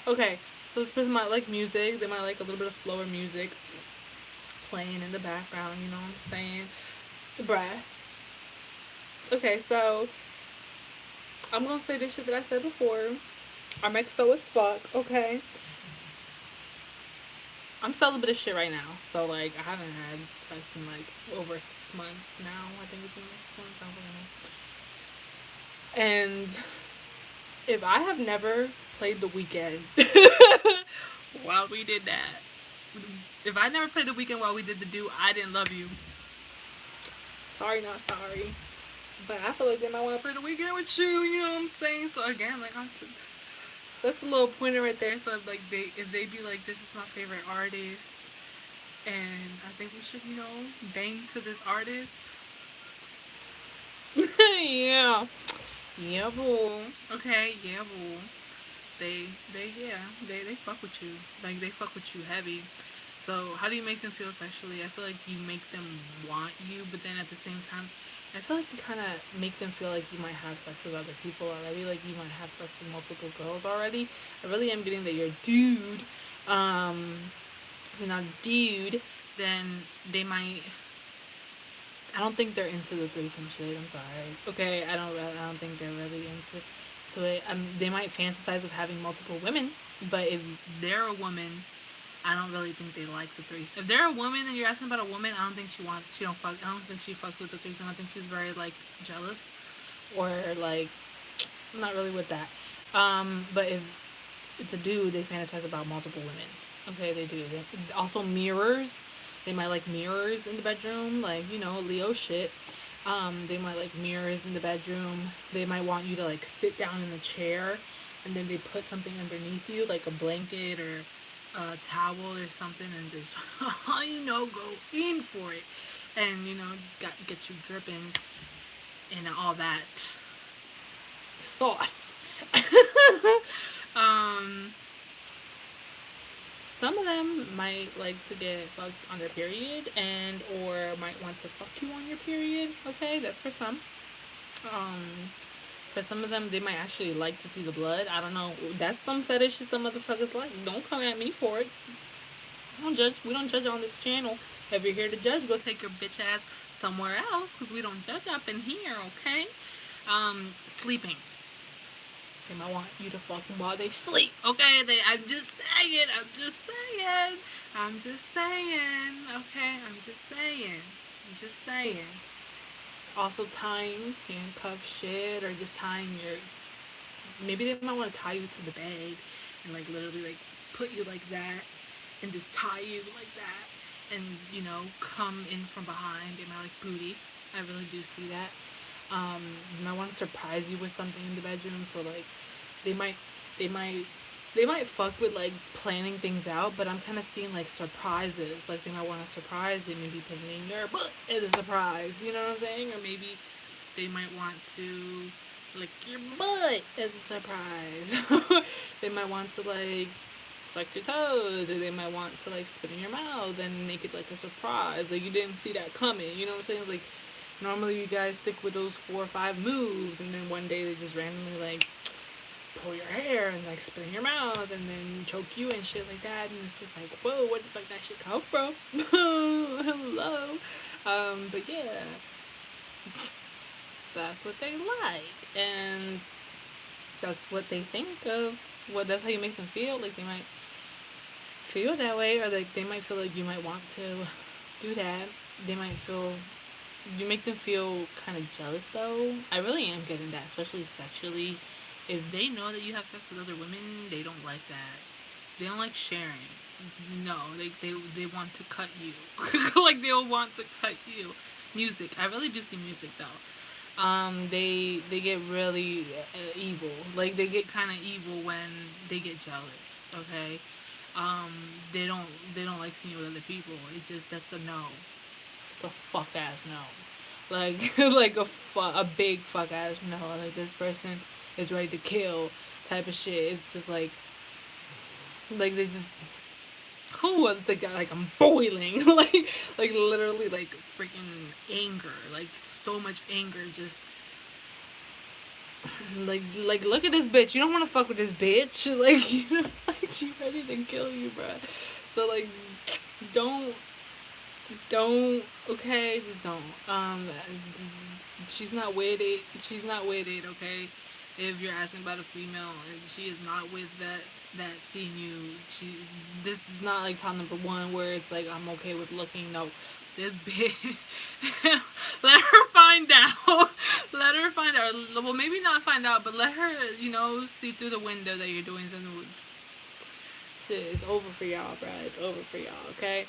Speaker 1: Okay, so this person might like music. They might like a little bit of slower music playing in the background, you know what I'm saying? Bruh. Okay, so I'm gonna say this shit that I said before. I'm exo as fuck, okay? I'm celibate as shit right now. So, like, I haven't had sex in, like, over 6 months now. I think it's been like 6 months. I don't know. And if I have never played the weekend while we did that, if I never played the weekend while we did the do, I didn't love you. Sorry, not sorry. But I feel like they might want to play the weekend with you, you know what I'm saying? So again, like, that's a little pointer right there. So if they be like, this is my favorite artist, and I think we should, you know, bang to this artist. Yeah. Yeah, boo. Okay, yeah, boo. They fuck with you. Like, they fuck with you heavy. So how do you make them feel sexually? I feel like you make them want you, but then at the same time, I feel like you kind of make them feel like you might have sex with other people already. Like, you might have sex with multiple girls already. I really am getting that you're a dude. If you're not a dude, then they might. I don't think they're into the threesome shit. I'm sorry. Okay, I don't think they're really into it. They might fantasize of having multiple women, but if they're a woman, I don't really think they like the threesome. If they're a woman and you're asking about a woman, I don't think I don't think she fucks with the threesome. I think she's very, like, jealous, or, like, I'm not really with that. But if it's a dude, they fantasize about multiple women. Okay, they do. Also, mirrors. They might like mirrors in the bedroom, like, you know, Leo shit. They might like mirrors in the bedroom. They might want you to, like, sit down in a chair, and then they put something underneath you, like a blanket or a towel or something, and just, you know, go in for it. And, you know, just get you dripping and all that sauce. Some of them might like to get fucked on their period, and or might want to fuck you on your period. Okay, that's for some. For some of them, they might actually like to see the blood. I don't know. That's some fetishes some motherfuckers like. Don't come at me for it. Don't judge. We don't judge on this channel. If you're here to judge, go take your bitch ass somewhere else, because we don't judge up in here, okay? Sleeping. They might want you to fuck them while they sleep, okay? I'm just saying, okay? I'm just saying. Also tying handcuff shit, or just tying your maybe they might want to tie you to the bed and like literally like put you like that and just tie you like that and come in from behind. They might like booty. I really do see that. They might want to surprise you with something in the bedroom. So like they might they might they might fuck with like planning things out, but I'm kind of seeing like surprises. Like they might want to surprise. They may be putting their butt as a surprise. You know what I'm saying? Or maybe they might want to lick your butt as a surprise. They might want to like suck your toes, or they might want to like spit in your mouth and make it like a surprise. Like you didn't see that coming. You know what I'm saying? Like normally you guys stick with those 4 or 5 moves, and then one day they just randomly like pull your hair and like spit in your mouth and then choke you and shit like that, and it's just like, whoa, where the fuck that shit come from? Hello. But yeah, that's what they like, and that's what they think of. Well, that's how you make them feel. Like they might feel that way, or like they might feel like you might want to do that. They might feel you make them feel kind of jealous though. I really am getting that, especially sexually. If they know that you have sex with other women, they don't like that. They don't like sharing. No, they want to cut you. Like they'll want to cut you. Music. I really do see music though. They get really evil. Like they get kind of evil when they get jealous. Okay. Um, they don't like seeing you with other people. It just that's a no. It's a fuck ass no. Like like a big fuck ass no. Like this person is ready to kill type of shit. It's just like they just who it's like I'm boiling like literally like freaking anger, like so much anger, just like look at this bitch. You don't want to fuck with this bitch. Like like she ready to kill you, bruh. So like don't just don't, okay, just don't. She's not with it. She's not with it, okay? If you're asking about a female, she is not with that seeing you. This is not like pile number one where it's like I'm okay with looking. No, this bitch. Let her find out. Let her find out. Well, maybe not find out, but let her, see through the window that you're doing something. Shit, it's over for y'all, bro. It's over for y'all, okay?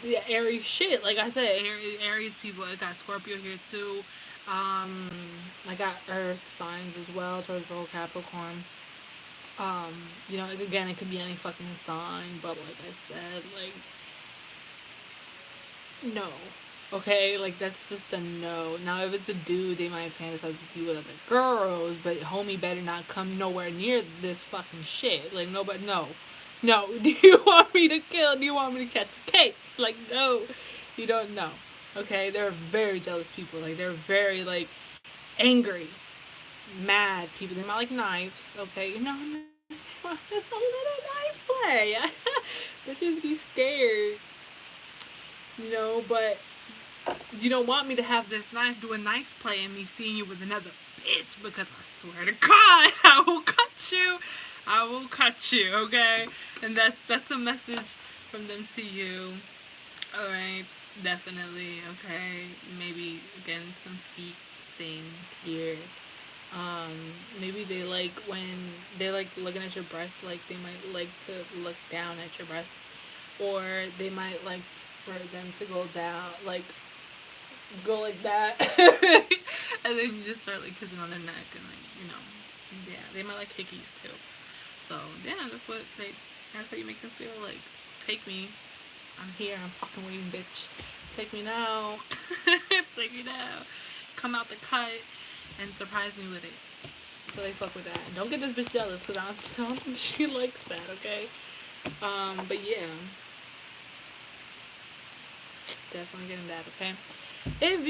Speaker 1: Yeah, Aries shit. Like I said, Aries people. I got Scorpio here too. I got Earth signs as well, towards Virgo, Capricorn. Again, it could be any fucking sign, but like I said, like, no. Okay, like that's just a no. Now, if it's a dude, they might fantasize with you with other girls, but homie better not come nowhere near this fucking shit. Like, nobody, no. No, do you want me to kill? Do you want me to catch a case? Like, no, you don't know. Okay, they're very jealous people. Like, they're very, like, angry, mad people. They might like knives, okay? A little knife play. Let's just be scared. But you don't want me to have this knife, do a knife play, and me seeing you with another bitch, because I swear to God, I will cut you. I will cut you, okay? And that's a message from them to you. Alright, definitely, okay? Maybe, again, some feet thing here. Maybe they like when they like looking at your breast, like they might like to look down at your breast. Or they might like for them to go down, like, go like that. And then you just start like kissing on their neck and like, yeah, they might like hickeys too. So yeah, that's how you make them feel. Like, take me, I'm here, I'm fucking waiting, bitch. Take me now. Take me now. Come out the cut and surprise me with it. So they fuck with that. And don't get this bitch jealous, because I don't think she likes that, okay? But yeah. Definitely getting that, okay? If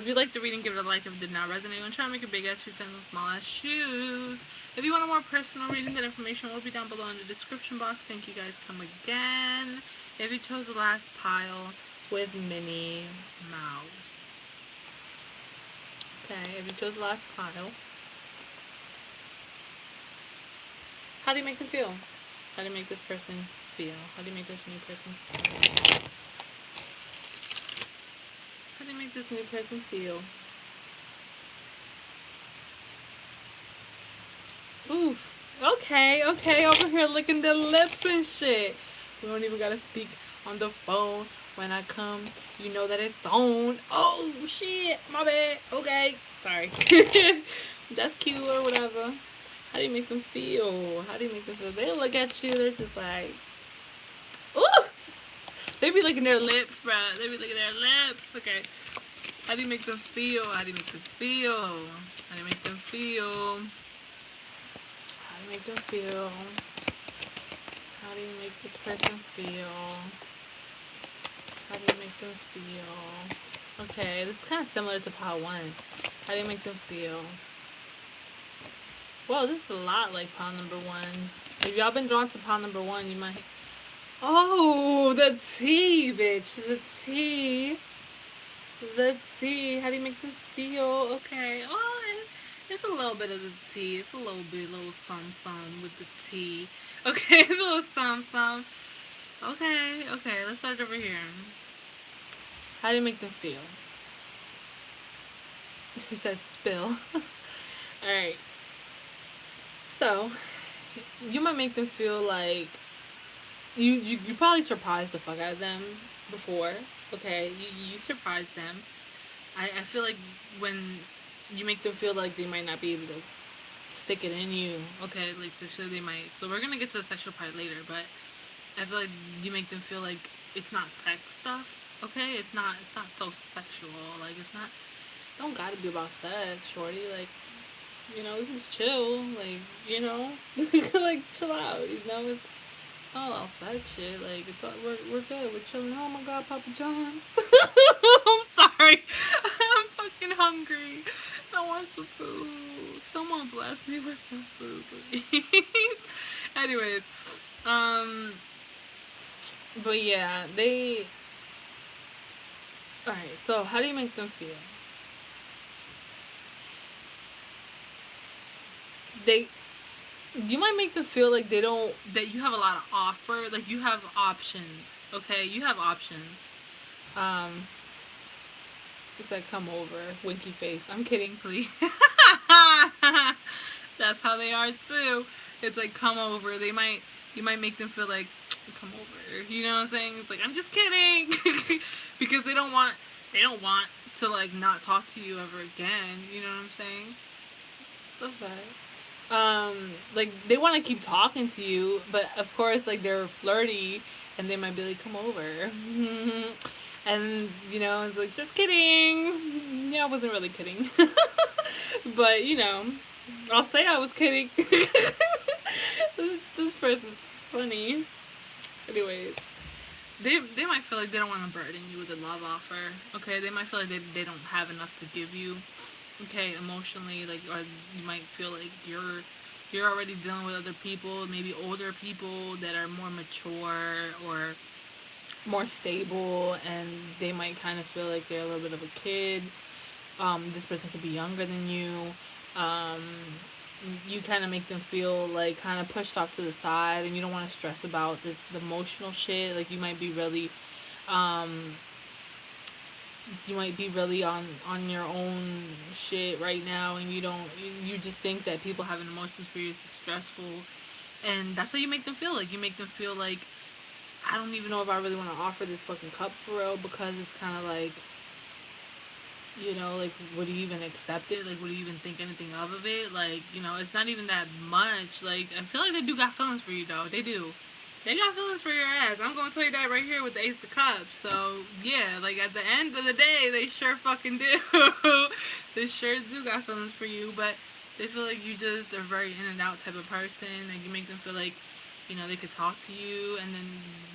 Speaker 1: you like the reading, give it a like. If it did not resonate, I'm trying to make a big ass shoe size and small ass shoes. If you want a more personal reading, that information will be down below in the description box. Thank you guys. Come again. If you chose the last pile with Minnie Mouse. Okay, if you chose the last pile, how do you make them feel? How do you make this person feel? How do you make this new person feel? How do you make this new person feel? Oof. Okay, over here licking the lips and shit. We don't even gotta speak on the phone when I come. You know that it's on. Oh shit, my bad. Okay, sorry. That's cute or whatever. How do you make them feel? How do you make them feel? They look at you, they're just like, ooh. They be licking their lips, bruh. They be licking their lips. Okay. How do you make them feel? How do you make them feel? How do you make them feel? How do you make them feel? How do you make this person feel? How do you make them feel? Okay, this is kind of similar to pile 1. How do you make them feel? Well, this is a lot like pile number 1. If y'all been drawn to pile number 1, you might... Oh, the tea, bitch. The tea. The tea. How do you make them feel? Okay. Oh, it's a little bit of the tea. It's a little some with the tea. Okay, a little some. Okay, let's start over here. How do you make them feel? He said spill. Alright. So, you might make them feel like you probably surprised the fuck out of them before. Okay, you surprised them. I feel like when you make them feel like they might not be able to stick it in you, okay, like sexually they might. So we're gonna get to the sexual part later, but I feel like you make them feel like it's not sex stuff, okay? It's not so sexual. Like it's not. Don't gotta be about sex, shorty. Like, you know, we can just chill. Like, you know, like chill out. You know, it's all outside shit. Like it's all, we're good. We're chilling. Oh my god, Papa John. I'm sorry. I'm fucking hungry. I want some food. Someone bless me with some food, please. Anyways, but yeah, they. All right. So how do you make them feel? They You might make them feel like they don't, that you have a lot of offer, like you have options. Okay, you have options. Um, it's like come over, winky face. I'm kidding, please. That's how they are too. It's like come over. You might make them feel like come over. You know what I'm saying? It's like I'm just kidding, because they don't want to like not talk to you ever again. You know what I'm saying? Okay. Like they want to keep talking to you, but of course like they're flirty and they might be like come over. And you know it's like just kidding. Yeah, I wasn't really kidding. But you know, I'll say I was kidding. This person's funny. Anyways, they might feel like they don't want to burden you with a love offer. Okay, they might feel like they don't have enough to give you. Okay, emotionally, like, or you might feel like you're already dealing with other people, maybe older people that are more mature or more stable, and they might kind of feel like they're a little bit of a kid. This person could be younger than you. Um, you kind of make them feel like kind of pushed off to the side, and you don't want to stress about the emotional shit. Like um, you might be really on your own shit right now, and you just think that people having emotions for you is stressful, and that's how you make them feel. Like you make them feel like I don't even know if I really want to offer this fucking cup for real, because it's kind of like, you know, like would you even accept it? Like would you even think anything of it? Like, you know, it's not even that much. Like I feel like they do got feelings for you though. They do. They got feelings for your ass. I'm gonna tell you that right here with the Ace of Cups. So yeah, like at the end of the day, they sure fucking do. They sure do got feelings for you, but they feel like you just are very in and out type of person, and you make them feel like, you know, they could talk to you, and then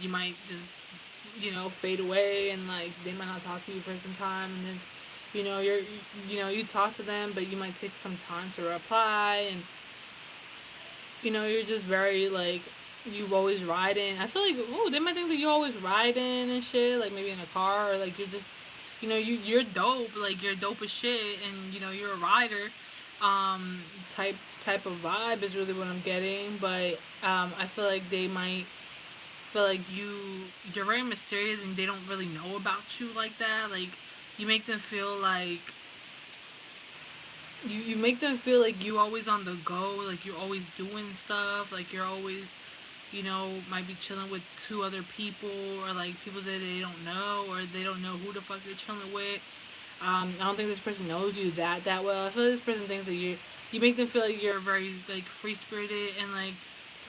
Speaker 1: you might just, you know, fade away, and like they might not talk to you for some time, and then, you know, you talk to them, but you might take some time to reply, and you know, you're just very like you always riding. I feel like, oh, they might think that you always riding and shit, like maybe in a car, or like you're just, you know, you're dope, like you're dope as shit, and you know you're a rider, um, type of vibe is really what I'm getting. But I feel like they might feel like you're very mysterious, and they don't really know about you like that. Like you make them feel like you make them feel like you always on the go, like you're always doing stuff, like you're always, you know, might be chilling with two other people, or like people that they don't know, or they don't know who the fuck you're chilling with. I don't think this person knows you that well. I feel like this person thinks that you make them feel like you're very like free spirited and like,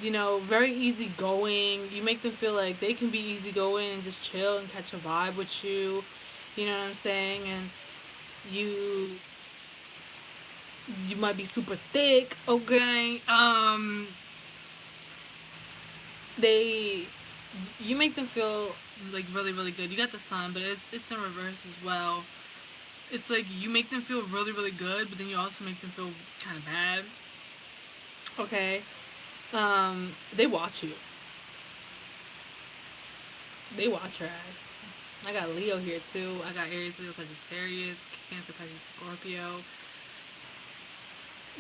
Speaker 1: you know, very easygoing. You make them feel like they can be easygoing and just chill and catch a vibe with you. You know what I'm saying? And you you might be super thick, okay? They you make them feel like really really good. You got the sun, but it's in reverse as well. It's like you make them feel really really good, but then you also make them feel kind of bad. Okay. They watch you. They watch your ass. I got Leo here too. I got Aries, Leo, Sagittarius, Cancer, Pisces, Scorpio.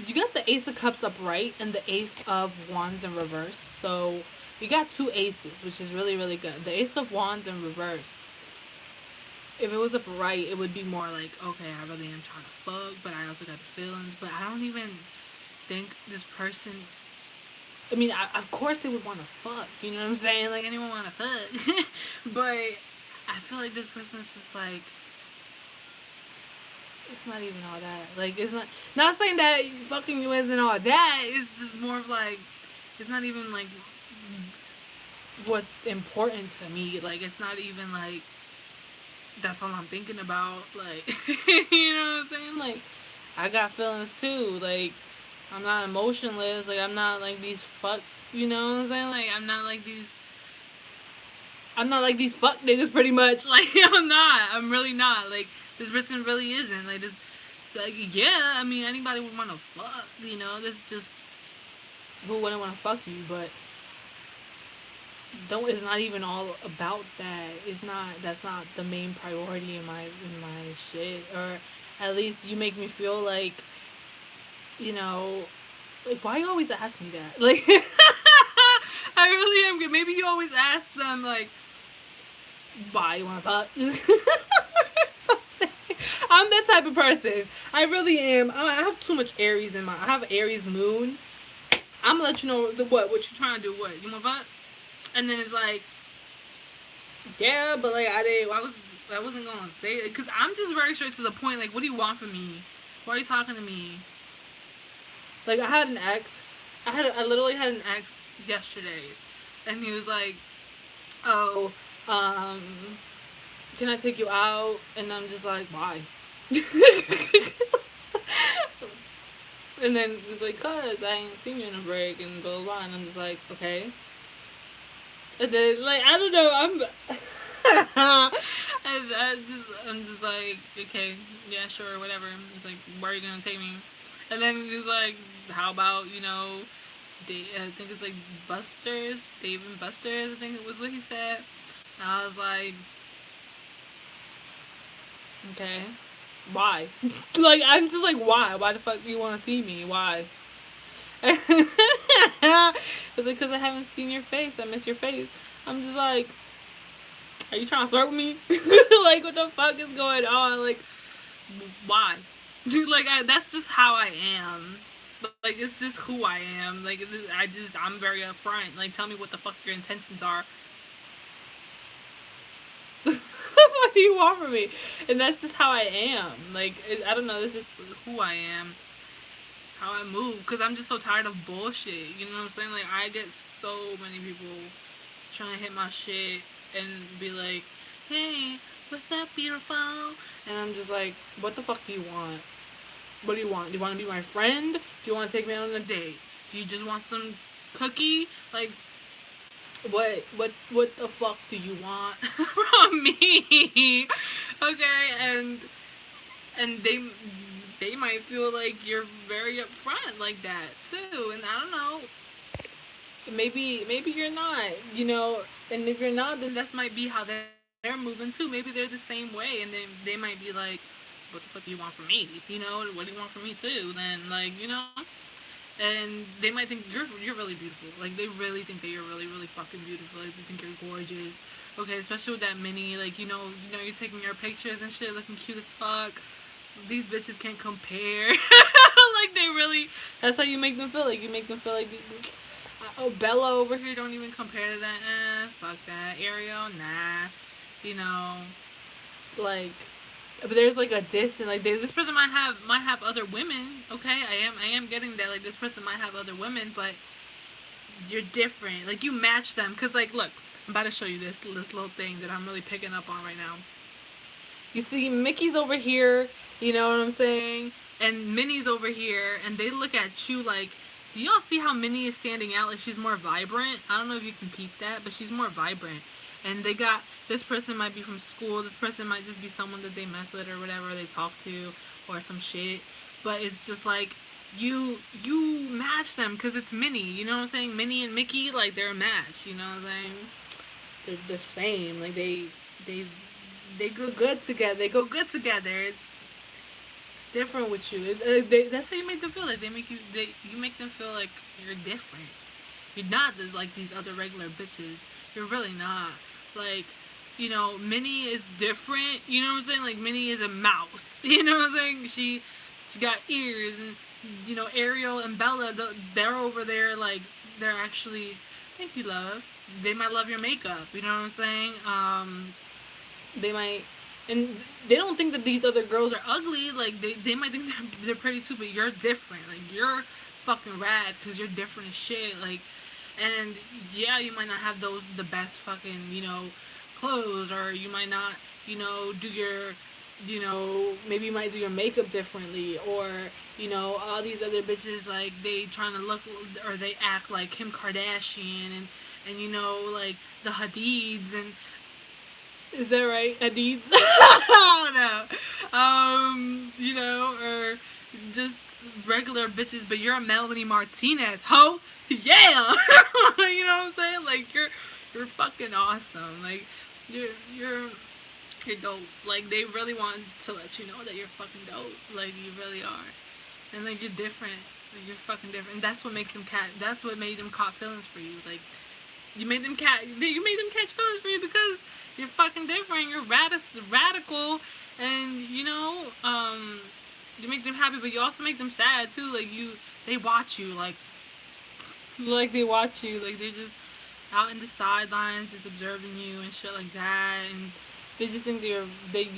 Speaker 1: You got the Ace of Cups upright and the Ace of Wands in reverse. So you got two aces, which is really really good. The Ace of Wands in reverse. If it was upright, it would be more like, okay, I really am trying to fuck, but I also got the feelings. But I don't even think this person. I mean, of course they would want to fuck. You know what I'm saying? Like anyone want to fuck, but I feel like this person's just like, it's not even all that. Like it's not saying that fucking you isn't all that. It's just more of like, it's not even like what's important to me. Like it's not even like that's all I'm thinking about. Like you know what I'm saying? Like I got feelings too. Like I'm not emotionless. Like I'm not like these fuck. You know what I'm saying? Like I'm not like these. I'm not like these fuck niggas. Pretty much. Like I'm not. I'm really not. Like this person really isn't. Like this. It's like yeah. I mean anybody would want to fuck. You know. This just who wouldn't want to fuck you, but. Don't it's not even all about that. It's not that's not the main priority in my shit. Or at least you make me feel like, you know, like why you always ask me that? Like I really am good. Maybe you always ask them like why you wanna fuck I'm that type of person. I really am. I have too much Aries in my I have Aries moon. I'm gonna let you know what you trying to do. What you wanna fuck? And then it's like, yeah, but like I wasn't gonna say it because I'm just very straight to the point. Like, what do you want from me? Why are you talking to me? Like, I had an ex. I literally had an ex yesterday, and he was like, oh, can I take you out? And I'm just like, why? And then he's like, cause I ain't seen you in a break and blah blah blah. And I'm just like, okay. And then, like, I don't know, I'm just like, okay, yeah, sure, whatever. He's like, where are you gonna take me? And then he's like, how about, you know, I think it's like Buster's, Dave and Buster's, I think it was what he said. And I was like, okay, why? Like, I'm just like, why? Why the fuck do you want to see me? Why? It's like, because I haven't seen your face. I miss your face. I'm just like, are you trying to flirt with me? Like, what the fuck is going on? Like, why? Like, that's just how I am. Like, it's just who I am. Like, I'm very upfront. Like, tell me what the fuck your intentions are. What do you want from me? And that's just how I am. Like, I don't know. This is who I am. How I move, because I'm just so tired of bullshit. You know what I'm saying? Like, I get so many people trying to hit my shit and be like, hey, what's up, beautiful? And I'm just like, what the fuck do you want? What do you want? Do you want to be my friend? Do you want to take me out on a date? Do you just want some cookie? Like, what the fuck do you want from me? Okay, and they might feel like you're very upfront like that too, and I don't know. Maybe you're not, you know. And if you're not, then that might be how they're moving too. Maybe they're the same way, and then they might be like, "What the fuck do you want from me? You know, what do you want from me too?" Then like, you know, and they might think you're really beautiful. Like they really think that you're really really fucking beautiful. Like they think you're gorgeous. Okay, especially with that mini, like you know, you're taking your pictures and shit, looking cute as fuck. these bitches can't compare. Like, they really, that's how you make them feel. Like, you make them feel like, oh, Bella over here don't even compare to that. Fuck that. Ariel, nah. You know, like, but there's like a distance. Like, this person might have other women. Okay, I am getting that. Like, this person might have other women, but you're different. Like, you match them. Cause, like, look, I'm about to show you this little thing that I'm really picking up on right now. You see, Mickey's over here. You know what I'm saying? And Minnie's over here, and they look at you like, do y'all see how Minnie is standing out? Like, she's more vibrant. I don't know if you can peep that, but she's more vibrant. And they got, this person might be from school, this person might just be someone that they mess with or whatever, they talk to, or some shit. But it's just like, you match them, because it's Minnie, you know what I'm saying? Minnie and Mickey, like, they're a match, you know what I'm saying? They're the same, like, they go good together, it's different with you. That's how you make them feel. Like, you make them feel like you're different. You're not like these other regular bitches. You're really not. Like, you know, Minnie is different. You know what I'm saying? Like, Minnie is a mouse. You know what I'm saying? She got ears, and you know, Ariel and Bella, they're over there. Like, they're actually, thank you, love. They might love your makeup. You know what I'm saying? They might. And they don't think that these other girls are ugly. Like, they might think they're pretty too, but you're different. Like, you're fucking rad because you're different as shit. Like, and yeah, you might not have the best fucking, you know, clothes, or you might not, you know, do your, you know, maybe you might do your makeup differently, or, you know, all these other bitches, like, they trying to look, or they act like Kim Kardashian, and you know, like, the Hadids, and is that right? Hadids? Oh, no. You know, or just regular bitches, but you're a Melanie Martinez, ho! Yeah! You know what I'm saying? Like, you're fucking awesome. Like, you're dope. Like, they really want to let you know that you're fucking dope. Like, you really are. And, like, you're different. Like, you're fucking different. And that's what makes them that's what made them caught feelings for you. Like, you made them catch feelings for you because you're fucking different. You're radical, and you know, you make them happy, but you also make them sad too. Like, they watch you, like they watch you, like they're just out in the sidelines, just observing you and shit like that, and they just think you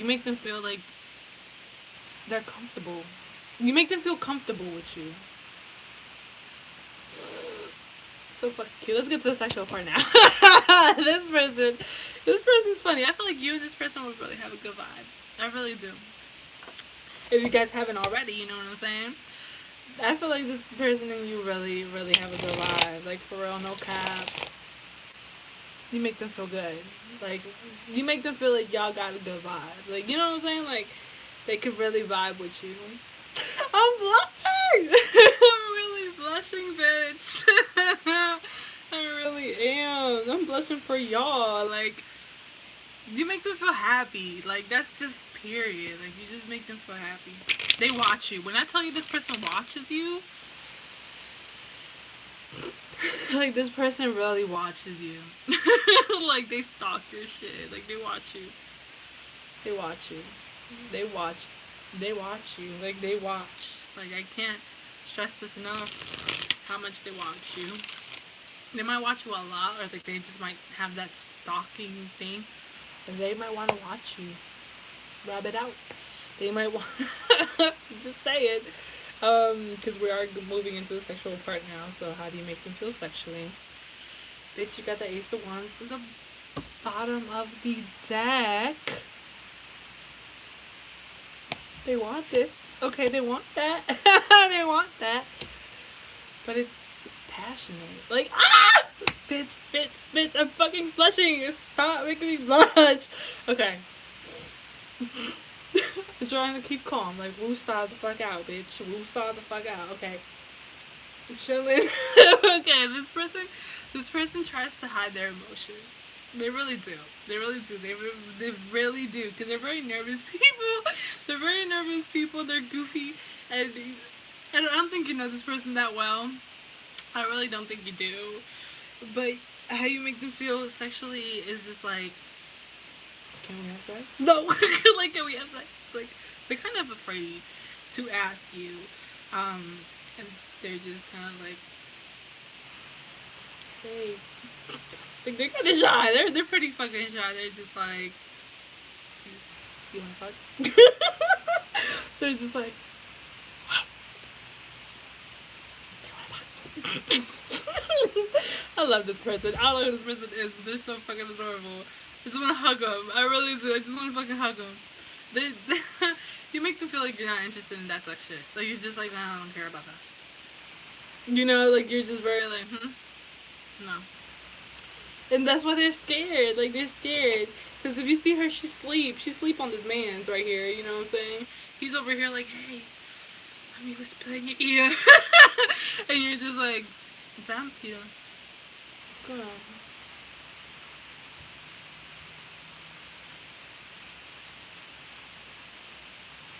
Speaker 1: make them feel like they're comfortable. You make them feel comfortable with you. So fucking cute. Let's get to the sexual part now. This person's funny. I feel like you and this person would really have a good vibe. I really do. If you guys haven't already, you know what I'm saying? I feel like this person and you really, really have a good vibe. Like, for real, no cap. You make them feel good. Like, you make them feel like y'all got a good vibe. Like, you know what I'm saying? Like, they could really vibe with you. I'm blushing! I'm really blushing, bitch. I really am. I'm blushing for y'all. Like, you make them feel happy. Like, that's just period. Like, you just make them feel happy. They watch you. When I tell you this person watches you, like, this person really watches you. Like, they stalk your shit. Like, they watch you. They watch you. They watch you. Like, they watch. Like, I can't stress this enough, how much they watch you. They might watch you a lot, or like they just might have that stalking thing. And they might want to watch you. Rub it out. They might want just say it. Because we are moving into the sexual part now, so how do you make them feel sexually? Bitch, you got the Ace of Wands in the bottom of the deck. They want this. Okay, they want that. They want that. But it's passionate. Like, ah! Bitch, I'm fucking blushing. Stop making me blush. Okay. I'm trying to keep calm. Like, woo-saw the fuck out, bitch. Woo-saw the fuck out. Okay. I'm chilling. Okay, this person tries to hide their emotions. They really do. They really do. They really do. Because they're very nervous people. They're very nervous people. They're goofy. And I don't think you know this person that well. I really don't think you do. But how you make them feel sexually is just like, can we have sex? No. Like, can we have sex? Like, they're kind of afraid to ask you. And they're just kind of like, hey. Like, they're kind of shy. They're pretty fucking shy. They're just like, you want to fuck? They're just like, I love this person. I don't know who this person is, but they're so fucking adorable. I just want to hug them. I really do. I just want to fucking hug them. They you make them feel like you're not interested in that such shit. Like, you're just like, nah, I don't care about that. You know, like, you're just very like, no. And that's why they're scared. Like, they're scared. Because if you see her, she sleep on this man's right here. You know what I'm saying? He's over here like, hey, let me whisper in your ear. And you're just like, damn, mosquito. Go on.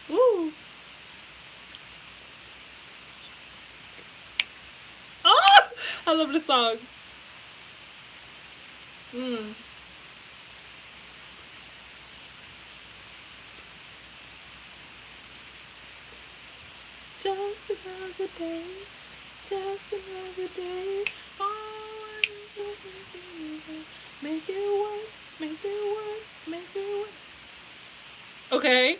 Speaker 1: Woo. Oh! I love this song. Just another day. Just another day. Oh, make it work. Make it work. Make it work. Okay.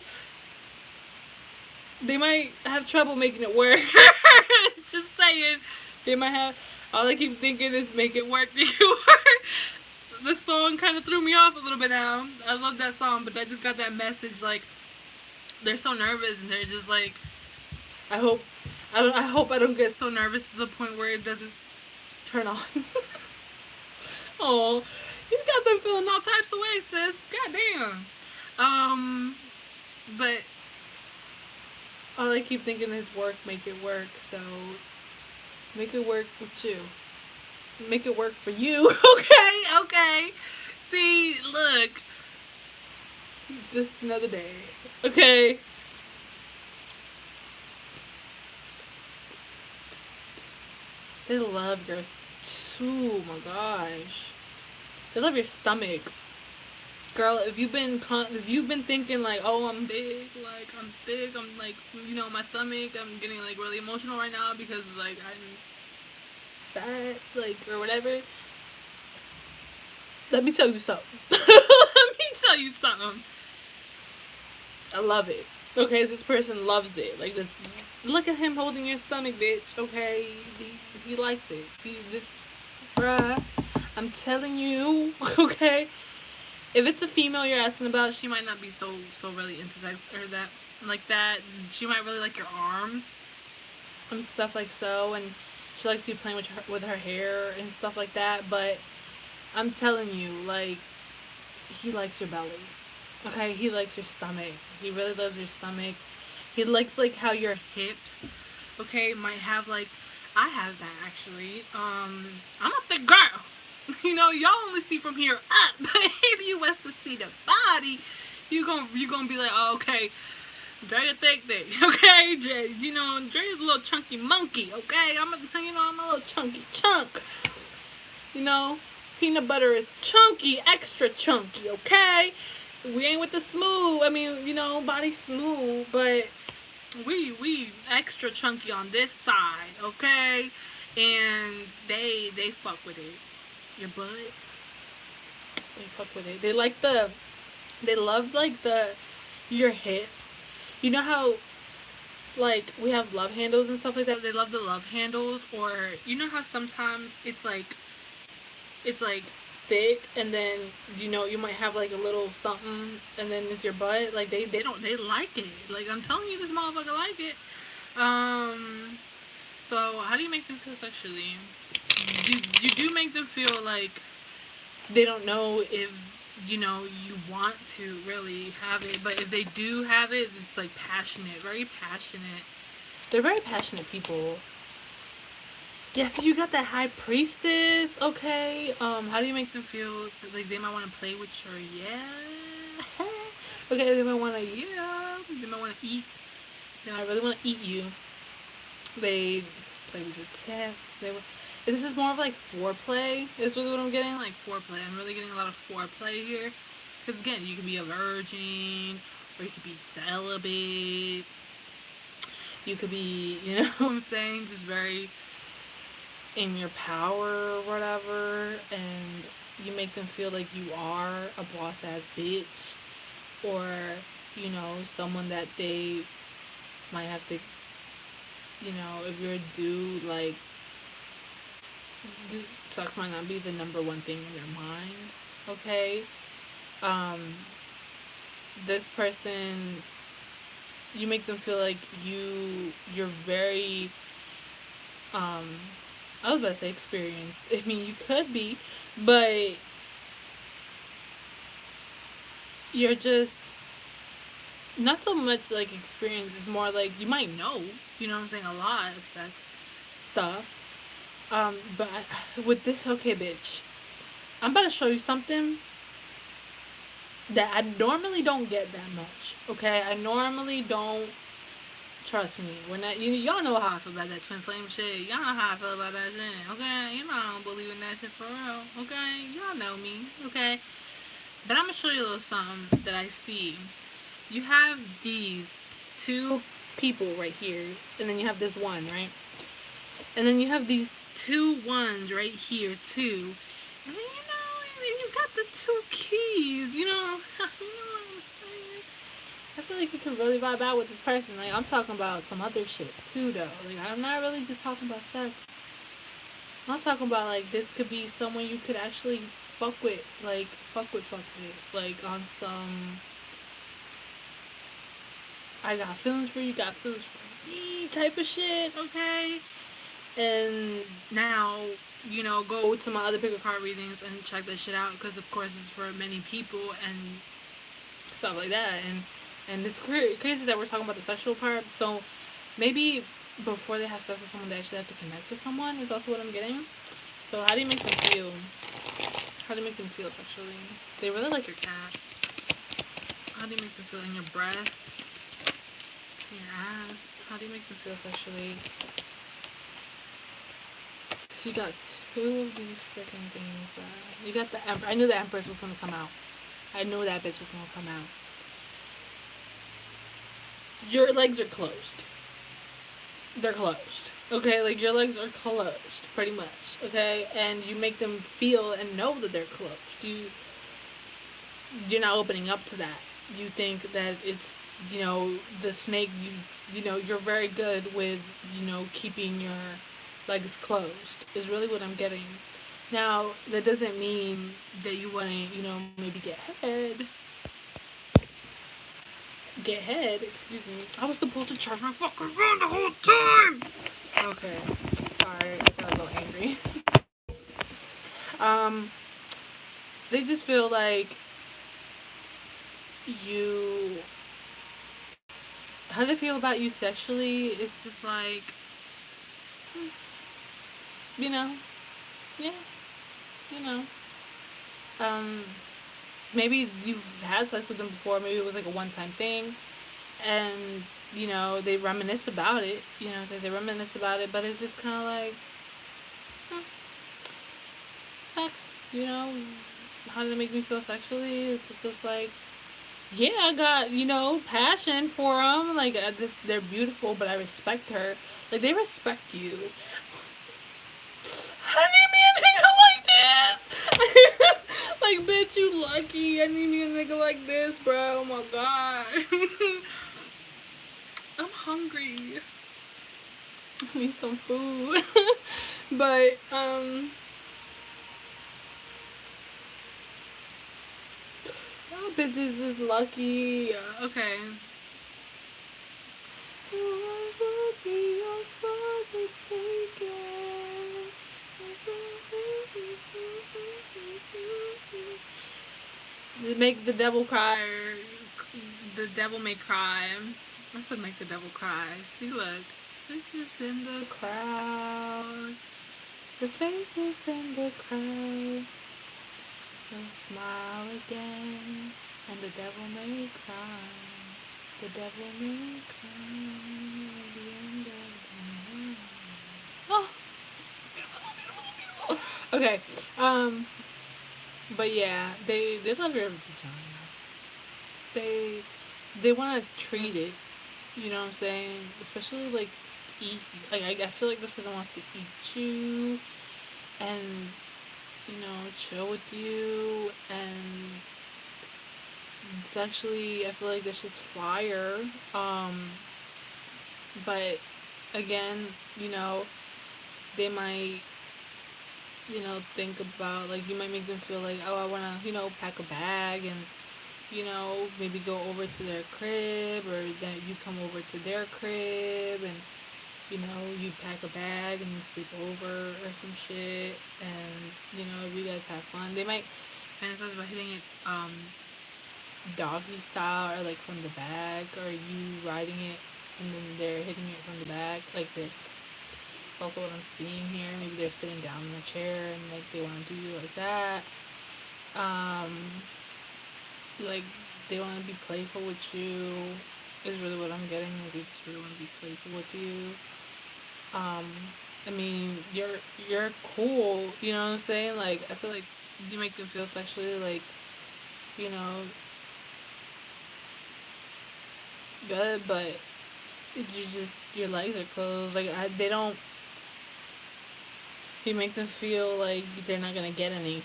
Speaker 1: They might have trouble making it work. Just saying. They might have. All I keep thinking is make it work, make it work. This song kind of threw me off a little bit now. I love that song, but I just got that message like they're so nervous and they're just like, I hope I don't get so nervous to the point where it doesn't turn on. Oh, you got them feeling all types of ways, sis. Goddamn. But all I keep thinking is work, make it work. So make it work with you. Make it work for you. Okay. See, look. It's just another day. Okay. They love your, oh my gosh. They love your stomach. Girl, if you've been thinking like, oh, I'm big, I'm like, you know, my stomach, I'm getting like really emotional right now because like I'm fat, like, or whatever. Let me tell you something. Let me tell you something. I love it. Okay, this person loves it. Like, this, look at him holding your stomach, bitch. Okay, he likes it. Bruh, I'm telling you. Okay. If it's a female you're asking about, she might not be so really into sex or that like that. She might really like your arms and stuff like so, and she likes you playing with her hair and stuff like that. But I'm telling you, like, he likes your belly. Okay, he likes your stomach. He really loves your stomach. He likes like how your hips, okay, might have like, I have that actually. I'm a thick girl. You know, y'all only see from here up, but if you was to see the body, you gonna be like, oh, okay, Dre a thick thing, okay, Dre, you know, Dre's a little chunky monkey, okay, I'm a little chunky chunk, you know, peanut butter is chunky, extra chunky, okay, we ain't with the smooth, I mean, you know, body smooth, but we extra chunky on this side, okay, and they fuck with it. Your butt, they fuck with it. They love like your hips. You know how like we have love handles and stuff like that? They love the love handles. Or you know how sometimes it's like thick and then, you know, you might have like a little something and then it's your butt. Like they like it. Like, I'm telling you, this motherfucker like it. So how do you make them feel sexually? You do make them feel like they don't know if, you know, you want to really have it, but if they do have it, it's like passionate, very passionate. They're very passionate people. Yeah, so you got that high priestess, okay. How do you make them feel? So, like, they might want to play with your, yeah. Okay, they might want to, yeah. They might want to eat. They might really want to eat you. They play with your tits. This is more of like foreplay. Is really what I'm getting, like foreplay. I'm really getting a lot of foreplay here. Because again, you can be a virgin, or you could be celibate. You could be, you know what I'm saying, just very in your power or whatever, and you make them feel like you are a boss ass bitch, or, you know, someone that they might have to, you know, if you're a dude, like, sex might not be the number one thing in your mind, okay? Um, this person, you make them feel like you're very, I was about to say experienced. I mean, you could be, but you're just not so much like experience. It's more like you might know, you know what I'm saying, a lot of sex stuff. But with this, okay, bitch, I'm about to show you something that I normally don't get that much. Okay, I normally don't. Trust me, when that y'all know how I feel about that twin flame shit. Y'all know how I feel about that shit. Okay, you know I don't believe in that shit for real. Okay, y'all know me. Okay, but I'm gonna show you a little something that I see. You have these two people right here, and then you have this one, right? And then you have these two ones right here too. And then you got the two keys. You know, you know what I'm saying? I feel like you can really vibe out with this person. Like, I'm talking about some other shit too, though. Like, I'm not really just talking about sex. I'm talking about, like, this could be someone you could actually fuck with. Like, fuck with. Like, on some, I got feelings for you, got feelings for me type of shit, okay? And now, you know, go to my other pick a card readings and check that shit out. Because, of course, it's for many people and stuff like that. And it's crazy that we're talking about the sexual part. So maybe before they have sex with someone, they actually have to connect with someone, is also what I'm getting. So how do you make them feel? How do you make them feel sexually? They really like your cat. How do you make them feel in your breasts? In your ass? How do you make them feel sexually? So you got two of these freaking things. You got the Empress. I knew the Empress was gonna come out. I knew that bitch was gonna come out. Your legs are closed. They're closed. Okay, like your legs are closed, pretty much. Okay, and you make them feel and know that they're closed. You're not opening up to that. You think that it's, you know, the snake. You know, you're very good with, you know, keeping your legs closed. Is really what I'm getting. Now that doesn't mean that you want to, you know, maybe get head. Get head, excuse me. I was supposed to charge my fucking phone the whole time! Okay. Sorry, I got a little angry. They just feel like you... How do they feel about you sexually? It's just like... You know? Yeah. You know. Maybe you've had sex with them before. Maybe it was like a one-time thing. And, you know, they reminisce about it. You know, so they reminisce about it. But it's just kind of like, sex. You know, how does it make me feel sexually? It's just like, yeah, I got, you know, passion for them. Like, they're beautiful, but I respect her. Like, they respect you. I need me a nigga like this. Like, bitch, you lucky. I need me a nigga like this, bro. Oh my god. I'm hungry. I need some food. But, y'all bitches is lucky. Okay. Make the devil cry, or the devil may cry. I said make the devil cry. See, look. Faces in the crowd. The faces in the crowd. They'll smile again. And the devil may cry. The devil may cry at the end of the night. Oh! Beautiful, beautiful, beautiful. Okay. But yeah, they love your vagina. they want to treat it. You know what I'm saying? Especially like eat. Like I feel like this person wants to eat you, and you know, chill with you, and essentially I feel like this shit's fire. But again, you know, they might, you know, think about, like, you might make them feel like, oh, I want to, you know, pack a bag and, you know, maybe go over to their crib, or that you come over to their crib and, you know, you pack a bag and you sleep over or some shit, and, you know, if you guys have fun, they might fantasize about hitting it, doggy style, or like from the back, or you riding it and then they're hitting it from the back, like this. It's also what I'm seeing here. Maybe they're sitting down in a chair and like they want to do you like that. Um, like they want to be playful with you. Is really what I'm getting. Like they just really want to be playful with you. Um, I mean, you're cool. You know what I'm saying? Like I feel like you make them feel sexually like, you know, good, but you just, your legs are closed. Like they don't. You make them feel like they're not gonna get any.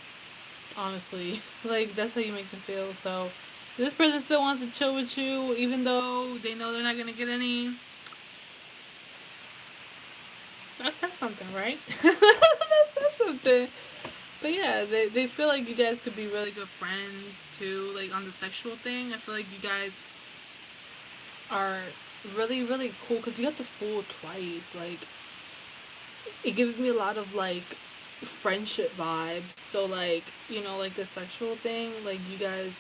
Speaker 1: Honestly, like that's how you make them feel. So this person still wants to chill with you, even though they know they're not gonna get any. That says something, right? That says something. But yeah, they feel like you guys could be really good friends too. Like on the sexual thing, I feel like you guys are really, really cool because you got the Fool twice. Like it gives me a lot of like friendship vibes. So like, you know, like the sexual thing, like you guys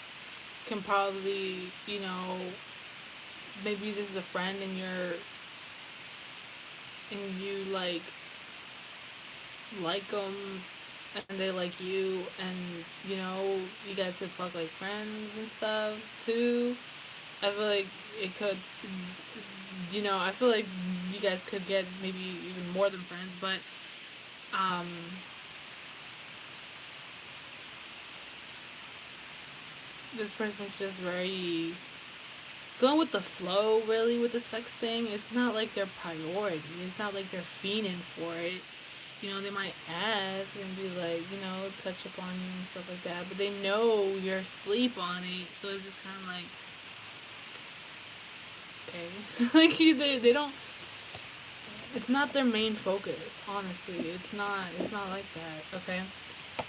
Speaker 1: can probably, you know, maybe this is a friend and you like them and they like you, and you know, you guys could fuck like friends and stuff too. I feel like it could, you know, I feel like you guys could get maybe even more than friends, but um this person's just very going with the flow, really, with the sex thing. It's not like their priority. It's not like they're fiending for it. You know, they might ask and be like, you know, touch up on you and stuff like that, but they know you're asleep on it, so it's just kind of like, okay. Like, they don't, it's not their main focus, honestly. It's not like that, okay?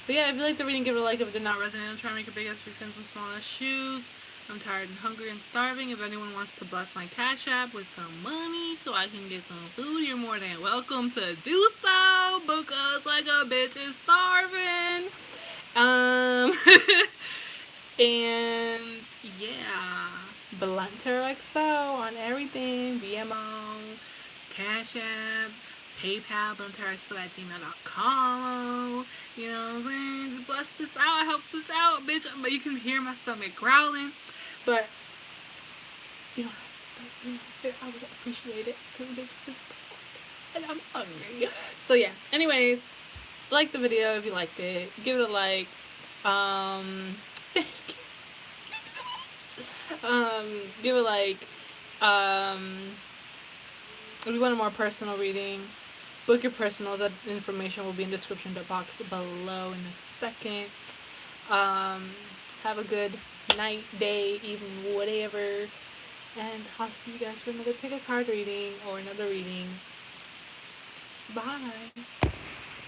Speaker 1: But yeah, if you like the reading, give it a like. If it did not resonate, I'll try to make a big ass fix in some small ass shoes. I'm tired and hungry and starving. If anyone wants to bless my Cash App with some money so I can get some food, you're more than welcome to do so, because like a bitch is starving. And yeah, Blunttarotxo on everything. Venmo, Cash App, PayPal, Blunttarotxo@gmail.com. You know what I'm saying? Just bless this out, helps us out, bitch. But you can hear my stomach growling. But you don't have to, I would appreciate it because bitch is and I'm hungry. So yeah. Anyways, like the video if you liked it. Give it a like. Thank you. Give it like. If you want a more personal reading, book your personal. That information will be in the description box below in a second. Have a good night, day, evening, whatever. And I'll see you guys for another pick a card reading or another reading. Bye.